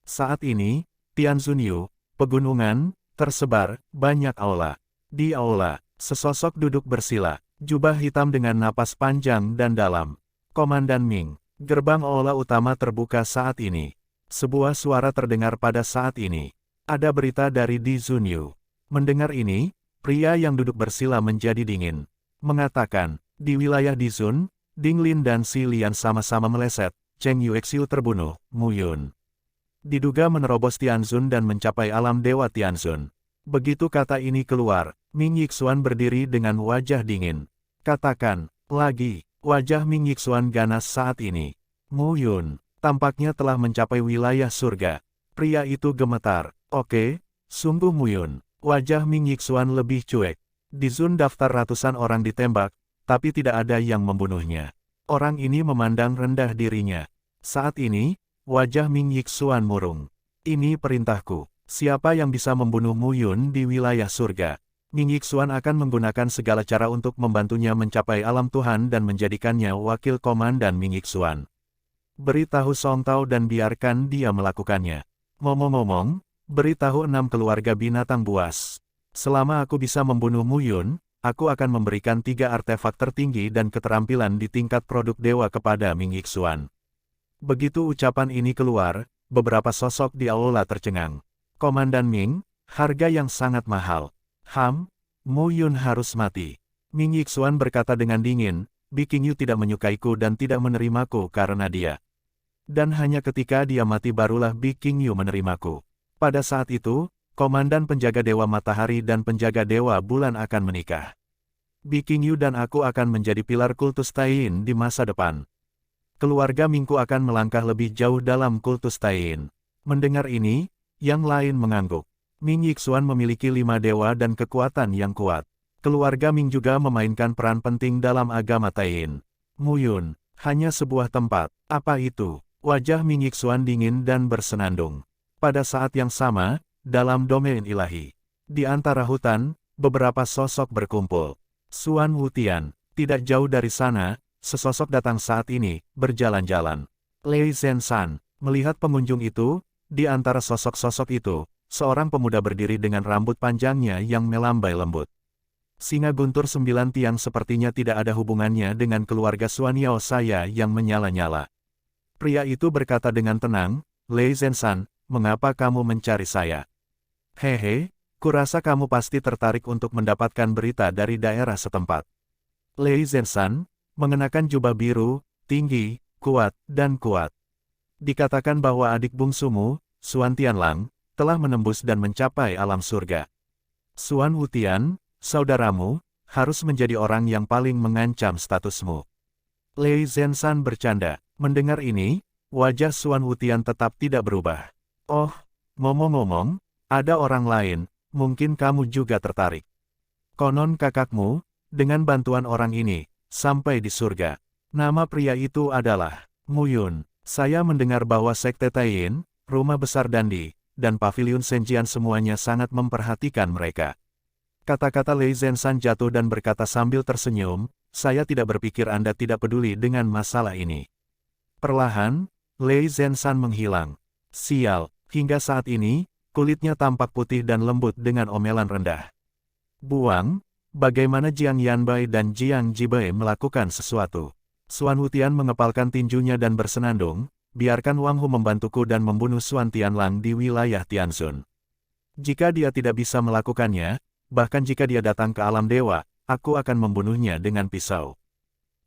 Saat ini, Tianzunyu, pegunungan, tersebar, banyak aula. Di aula, sesosok duduk bersila, jubah hitam dengan napas panjang dan dalam. Komandan Ming, gerbang aula utama terbuka saat ini. Sebuah suara terdengar pada saat ini. Ada berita dari Di Zunyu. Mendengar ini, pria yang duduk bersila menjadi dingin. Mengatakan, di wilayah Dizun, Ding Lin dan Si Lian sama-sama meleset, Cheng Yuexiu terbunuh, Mu Yun diduga menerobos Tianzun dan mencapai alam dewa Tianzun. Begitu kata ini keluar, Ming Yixuan berdiri dengan wajah dingin. Katakan, lagi, wajah Ming Yixuan ganas saat ini. Mu Yun, tampaknya telah mencapai wilayah surga. Pria itu gemetar. Oke, sungguh Mu Yun. Wajah Ming Yixuan lebih cuek. Di Zun daftar ratusan orang ditembak, tapi tidak ada yang membunuhnya. Orang ini memandang rendah dirinya. Saat ini, wajah Ming Yixuan murung. Ini perintahku. Siapa yang bisa membunuh Mu Yun di wilayah surga? Ming Yixuan akan menggunakan segala cara untuk membantunya mencapai alam Tuhan dan menjadikannya wakil komandan Ming Yixuan. Beritahu Song Tao dan biarkan dia melakukannya. Ngomong-ngomong, beritahu 6 keluarga binatang buas. Selama aku bisa membunuh Mu Yun, aku akan memberikan 3 artefak tertinggi dan keterampilan di tingkat produk dewa kepada Ming Yixuan. Begitu ucapan ini keluar, beberapa sosok di aula tercengang. Komandan Ming, harga yang sangat mahal. Mu Yun harus mati. Ming Yixuan berkata dengan dingin, Bi Qingyu tidak menyukaiku dan tidak menerimaku karena dia. Dan hanya ketika dia mati barulah Bi Qingyu menerimaku. Pada saat itu, Komandan penjaga Dewa Matahari dan penjaga Dewa Bulan akan menikah. Bi Qingyu dan aku akan menjadi pilar kultus Taiyin di masa depan. Keluarga Mingku akan melangkah lebih jauh dalam kultus Taiyin. Mendengar ini, yang lain mengangguk. Ming Yixuan memiliki 5 dewa dan kekuatan yang kuat. Keluarga Ming juga memainkan peran penting dalam agama Taiyin. Mu Yun, hanya sebuah tempat. Apa itu? Wajah Ming Yixuan dingin dan bersenandung. Pada saat yang sama, dalam domain ilahi. Di antara hutan, beberapa sosok berkumpul. Xuan Wutian, tidak jauh dari sana, sesosok datang saat ini, berjalan-jalan. Lei Zenshan, melihat pengunjung itu, di antara sosok-sosok itu, seorang pemuda berdiri dengan rambut panjangnya yang melambai lembut. Singa guntur 9 tiang sepertinya tidak ada hubungannya dengan keluarga Xuan Yao saya yang menyala-nyala. Pria itu berkata dengan tenang, Lei Zenshan, mengapa kamu mencari saya? Hehe, kurasa kamu pasti tertarik untuk mendapatkan berita dari daerah setempat. Lei Zenshan, mengenakan jubah biru, tinggi, kuat, dan kuat. Dikatakan bahwa adik bungsumu, Xuan Tianlang, telah menembus dan mencapai alam surga. Xuan Wutian, saudaramu, harus menjadi orang yang paling mengancam statusmu. Lei Zenshan bercanda. Mendengar ini, wajah Xuan Wutian tetap tidak berubah. Oh, ngomong-ngomong, ada orang lain, mungkin kamu juga tertarik. Konon kakakmu, dengan bantuan orang ini, sampai di surga. Nama pria itu adalah Mu Yun. Saya mendengar bahwa Sekte Taiyin, Rumah Besar Dandi, dan Paviliun Senjian semuanya sangat memperhatikan mereka. Kata-kata Lei Zenshan jatuh dan berkata sambil tersenyum, saya tidak berpikir Anda tidak peduli dengan masalah ini. Perlahan, Lei Zenshan menghilang. Sial, hingga saat ini, kulitnya tampak putih dan lembut dengan omelan rendah. Buang, bagaimana Jiang Yanbai dan Jiang Jibei melakukan sesuatu? Xuan Wutian mengepalkan tinjunya dan bersenandung, biarkan Wang Hu membantuku dan membunuh Xuan Tianlang di wilayah Tianzun. Jika dia tidak bisa melakukannya, bahkan jika dia datang ke alam dewa, aku akan membunuhnya dengan pisau.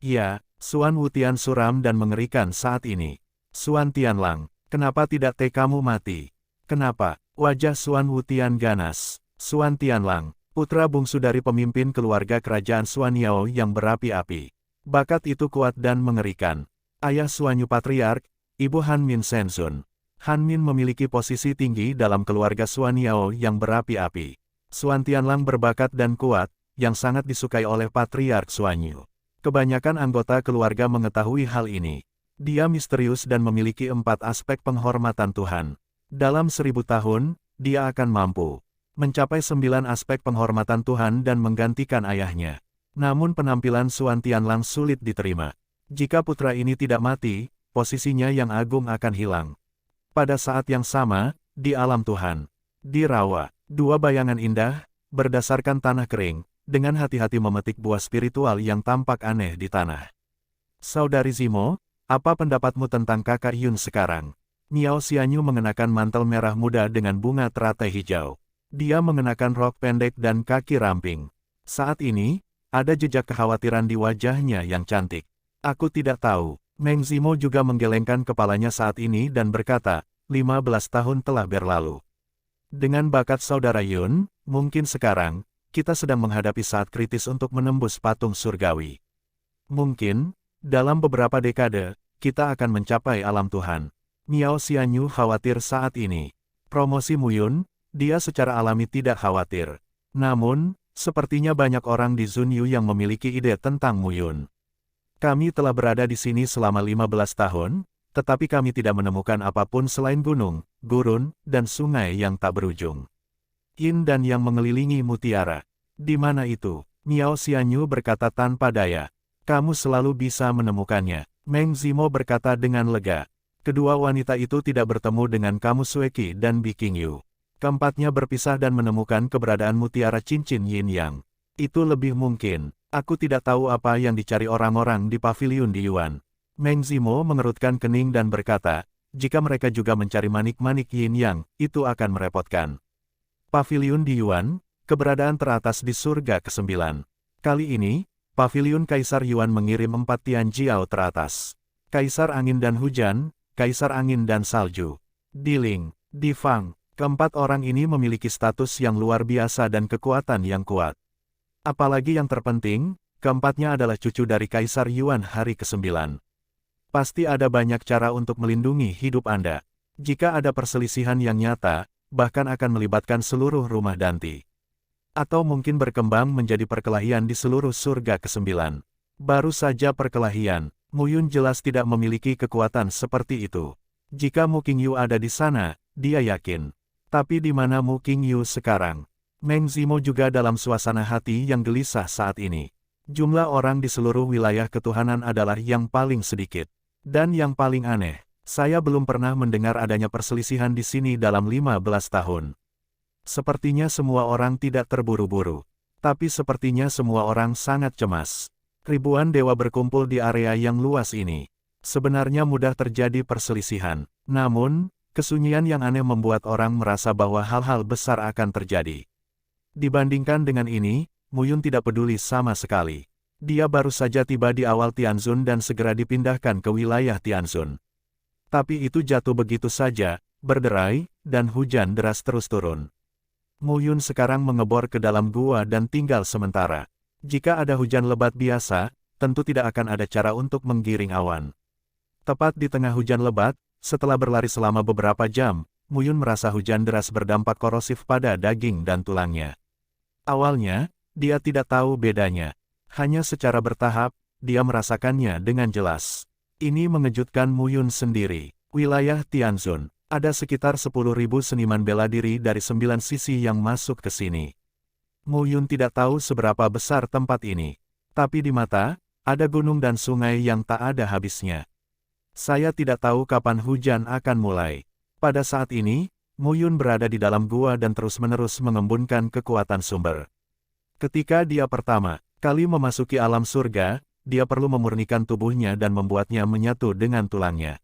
Ya, Xuan Wutian suram dan mengerikan saat ini. Xuan Tianlang, kenapa tidak kamu mati? Kenapa? Wajah Xuan Wutian ganas. Xuan Tianlang, putra bungsu dari pemimpin keluarga kerajaan Xuan Yao yang berapi-api. Bakat itu kuat dan mengerikan. Ayah Suanyu Patriark, Ibu Han Min Sensun. Han Min memiliki posisi tinggi dalam keluarga Suanyao yang berapi-api. Suan Tianlang berbakat dan kuat, yang sangat disukai oleh Patriark Suanyu. Kebanyakan anggota keluarga mengetahui hal ini. Dia misterius dan memiliki 4 aspek penghormatan Tuhan. Dalam 1000 tahun, dia akan mampu mencapai 9 aspek penghormatan Tuhan dan menggantikan ayahnya. Namun penampilan Suan Tianlang sulit diterima. Jika putra ini tidak mati, posisinya yang agung akan hilang. Pada saat yang sama, di alam Tuhan, di rawa, 2 bayangan indah, berdasarkan tanah kering, dengan hati-hati memetik buah spiritual yang tampak aneh di tanah. Saudari Zimo, apa pendapatmu tentang kakak Yun sekarang? Miao Xianyu mengenakan mantel merah muda dengan bunga teratai hijau. Dia mengenakan rok pendek dan kaki ramping. Saat ini, ada jejak kekhawatiran di wajahnya yang cantik. Aku tidak tahu. Meng Zimo juga menggelengkan kepalanya saat ini dan berkata, 15 tahun telah berlalu. Dengan bakat saudara Yun, mungkin sekarang, kita sedang menghadapi saat kritis untuk menembus patung surgawi. Mungkin, dalam beberapa dekade, kita akan mencapai alam Tuhan. Miao Xianyu khawatir saat ini. Promosi Muyun, dia secara alami tidak khawatir. Namun, sepertinya banyak orang di Zunyu yang memiliki ide tentang Muyun. Kami telah berada di sini selama 15 tahun, tetapi kami tidak menemukan apapun selain gunung, gurun, dan sungai yang tak berujung. Yin dan yang mengelilingi mutiara. Di mana itu? Miao Xianyu berkata tanpa daya. Kamu selalu bisa menemukannya. Meng Zimo berkata dengan lega. Kedua wanita itu tidak bertemu dengan Kamu Sueki dan Bi Qingyu. Keempatnya berpisah dan menemukan keberadaan mutiara cincin Yin Yang. Itu lebih mungkin. Aku tidak tahu apa yang dicari orang-orang di paviliun di Yuan. Meng Zimo mengerutkan kening dan berkata, jika mereka juga mencari manik-manik Yin Yang, itu akan merepotkan. Paviliun di Yuan, keberadaan teratas di surga ke-9. Kali ini, paviliun Kaisar Yuan mengirim 4 Tianjiao teratas. Kaisar Angin dan Hujan, Kaisar Angin dan Salju. Diling, Difang, keempat orang ini memiliki status yang luar biasa dan kekuatan yang kuat. Apalagi yang terpenting, keempatnya adalah cucu dari Kaisar Yuan hari ke-9. Pasti ada banyak cara untuk melindungi hidup Anda. Jika ada perselisihan yang nyata, bahkan akan melibatkan seluruh rumah Danti. Atau mungkin berkembang menjadi perkelahian di seluruh surga ke-9. Baru saja perkelahian, Muyun jelas tidak memiliki kekuatan seperti itu. Jika Mu Qingyu ada di sana, dia yakin. Tapi di mana Mu Qingyu sekarang? Meng Zimo juga dalam suasana hati yang gelisah saat ini. Jumlah orang di seluruh wilayah ketuhanan adalah yang paling sedikit. Dan yang paling aneh, saya belum pernah mendengar adanya perselisihan di sini dalam 15 tahun. Sepertinya semua orang tidak terburu-buru. Tapi sepertinya semua orang sangat cemas. Ribuan dewa berkumpul di area yang luas ini. Sebenarnya mudah terjadi perselisihan. Namun, kesunyian yang aneh membuat orang merasa bahwa hal-hal besar akan terjadi. Dibandingkan dengan ini, Muyun tidak peduli sama sekali. Dia baru saja tiba di awal Tianzun dan segera dipindahkan ke wilayah Tianzun. Tapi itu jatuh begitu saja, berderai, dan hujan deras terus turun. Muyun sekarang mengebor ke dalam gua dan tinggal sementara. Jika ada hujan lebat biasa, tentu tidak akan ada cara untuk menggiring awan. Tepat di tengah hujan lebat, setelah berlari selama beberapa jam, Muyun merasa hujan deras berdampak korosif pada daging dan tulangnya. Awalnya, dia tidak tahu bedanya. Hanya secara bertahap, dia merasakannya dengan jelas. Ini mengejutkan Muyun sendiri. Wilayah Tianzun, ada sekitar 10.000 seniman bela diri dari 9 sisi yang masuk ke sini. Muyun tidak tahu seberapa besar tempat ini. Tapi di mata, ada gunung dan sungai yang tak ada habisnya. Saya tidak tahu kapan hujan akan mulai. Pada saat ini, Muyun berada di dalam gua dan terus-menerus mengembunkan kekuatan sumber. Ketika dia pertama kali memasuki alam surga, dia perlu memurnikan tubuhnya dan membuatnya menyatu dengan tulangnya.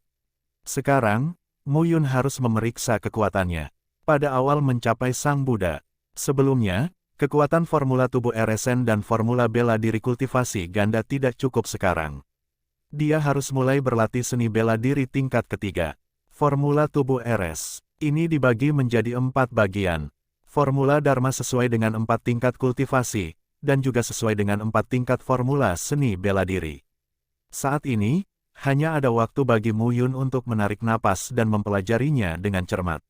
Sekarang, Muyun harus memeriksa kekuatannya. Pada awal mencapai Sang Buddha. Sebelumnya, kekuatan formula tubuh RSN dan formula bela diri kultivasi ganda tidak cukup sekarang. Dia harus mulai berlatih seni bela diri tingkat ketiga. Formula tubuh RS. Ini dibagi menjadi 4 bagian. Formula Dharma sesuai dengan 4 tingkat kultivasi, dan juga sesuai dengan 4 tingkat formula seni bela diri. Saat ini, hanya ada waktu bagi Mu Yun untuk menarik napas dan mempelajarinya dengan cermat.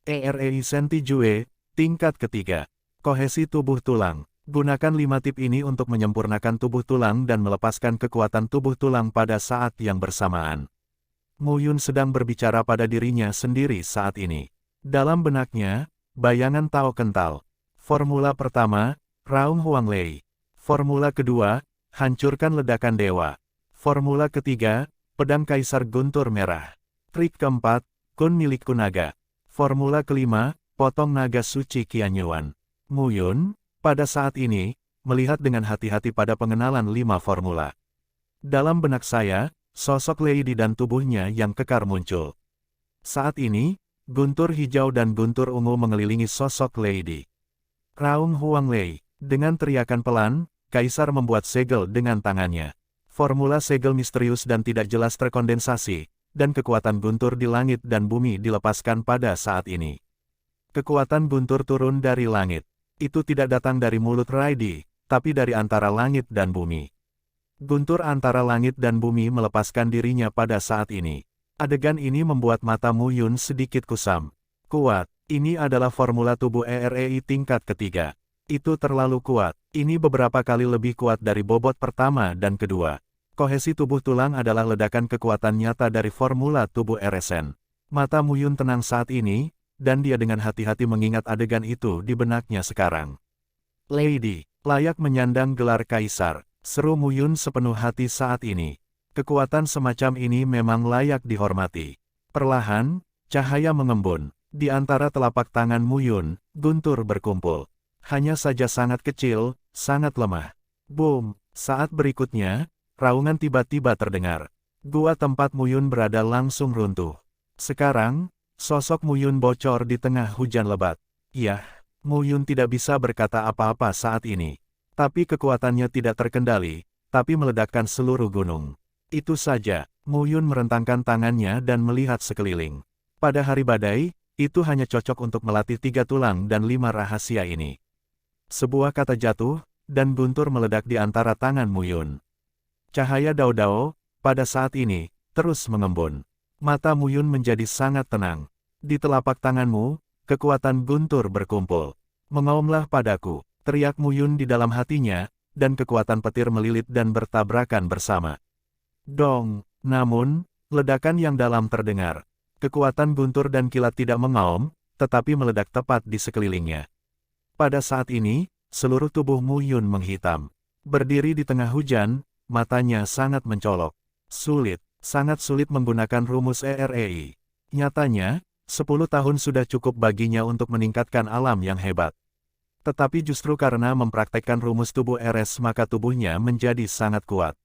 EREI Senti Jue, tingkat ketiga. Kohesi tubuh tulang. Gunakan 5 tip ini untuk menyempurnakan tubuh tulang dan melepaskan kekuatan tubuh tulang pada saat yang bersamaan. Mu Yun sedang berbicara pada dirinya sendiri saat ini. Dalam benaknya, bayangan Tao kental. Formula pertama, Raung Huanglei. Formula kedua, hancurkan ledakan dewa. Formula ketiga, pedang kaisar guntur merah. Trik keempat, kun milik kunaga. Formula kelima, potong naga suci Qianyuan. Mu Yun, pada saat ini, melihat dengan hati-hati pada pengenalan 5 formula. Dalam benak saya, sosok Lady dan tubuhnya yang kekar muncul. Saat ini, guntur hijau dan guntur ungu mengelilingi sosok Lady. Raung Huanglei. Dengan teriakan pelan, Kaisar membuat segel dengan tangannya. Formula segel misterius dan tidak jelas terkondensasi, dan kekuatan guntur di langit dan bumi dilepaskan pada saat ini. Kekuatan guntur turun dari langit. Itu tidak datang dari mulut Raidi, tapi dari antara langit dan bumi. Guntur antara langit dan bumi melepaskan dirinya pada saat ini. Adegan ini membuat mata Mu Yun sedikit kusam. Kuat, ini adalah formula tubuh EREI tingkat ketiga. Itu terlalu kuat, ini beberapa kali lebih kuat dari bobot pertama dan kedua. Kohesi tubuh tulang adalah ledakan kekuatan nyata dari formula tubuh RSN. Mata Mu Yun tenang saat ini, dan dia dengan hati-hati mengingat adegan itu di benaknya sekarang. Lady, layak menyandang gelar kaisar, seru Mu Yun sepenuh hati saat ini. Kekuatan semacam ini memang layak dihormati. Perlahan, cahaya mengembun. Di antara telapak tangan Mu Yun, guntur berkumpul. Hanya saja sangat kecil, sangat lemah. Boom! Saat berikutnya, raungan tiba-tiba terdengar. Gua tempat Mu Yun berada langsung runtuh. Sekarang, sosok Mu Yun bocor di tengah hujan lebat. Yah, Mu Yun tidak bisa berkata apa-apa saat ini. Tapi kekuatannya tidak terkendali, tapi meledakkan seluruh gunung. Itu saja, Mu Yun merentangkan tangannya dan melihat sekeliling. Pada hari badai, itu hanya cocok untuk melatih 3 tulang dan 5 rahasia ini. Sebuah kata jatuh, dan guntur meledak di antara tangan Mu Yun. Cahaya Dao-Dao, pada saat ini, terus mengembun. Mata Mu Yun menjadi sangat tenang. Di telapak tanganmu, kekuatan guntur berkumpul. Mengaumlah padaku, teriak Mu Yun di dalam hatinya, dan kekuatan petir melilit dan bertabrakan bersama. Dong, namun, ledakan yang dalam terdengar. Kekuatan guntur dan kilat tidak mengaum, tetapi meledak tepat di sekelilingnya. Pada saat ini, seluruh tubuh Mu Yun menghitam. Berdiri di tengah hujan, matanya sangat mencolok. Sulit, sangat sulit menggunakan rumus EREI. Nyatanya, 10 tahun sudah cukup baginya untuk meningkatkan alam yang hebat. Tetapi justru karena mempraktekkan rumus tubuh RS maka tubuhnya menjadi sangat kuat.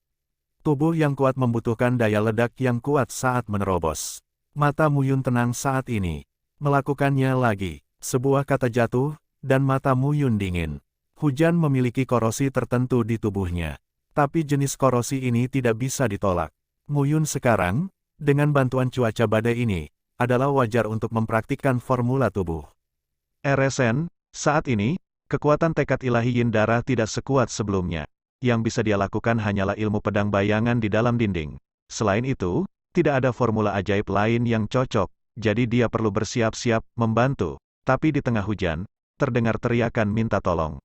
Tubuh yang kuat membutuhkan daya ledak yang kuat saat menerobos. Mata Mu Yun tenang saat ini. Melakukannya lagi. Sebuah kata jatuh, dan mata Mu Yun dingin. Hujan memiliki korosi tertentu di tubuhnya. Tapi jenis korosi ini tidak bisa ditolak. Mu Yun sekarang, dengan bantuan cuaca badai ini, adalah wajar untuk mempraktikkan formula tubuh. RSN, saat ini, kekuatan tekad ilahi Yin darah tidak sekuat sebelumnya. Yang bisa dia lakukan hanyalah ilmu pedang bayangan di dalam dinding. Selain itu, tidak ada formula ajaib lain yang cocok, jadi dia perlu bersiap-siap membantu. Tapi di tengah hujan, terdengar teriakan minta tolong.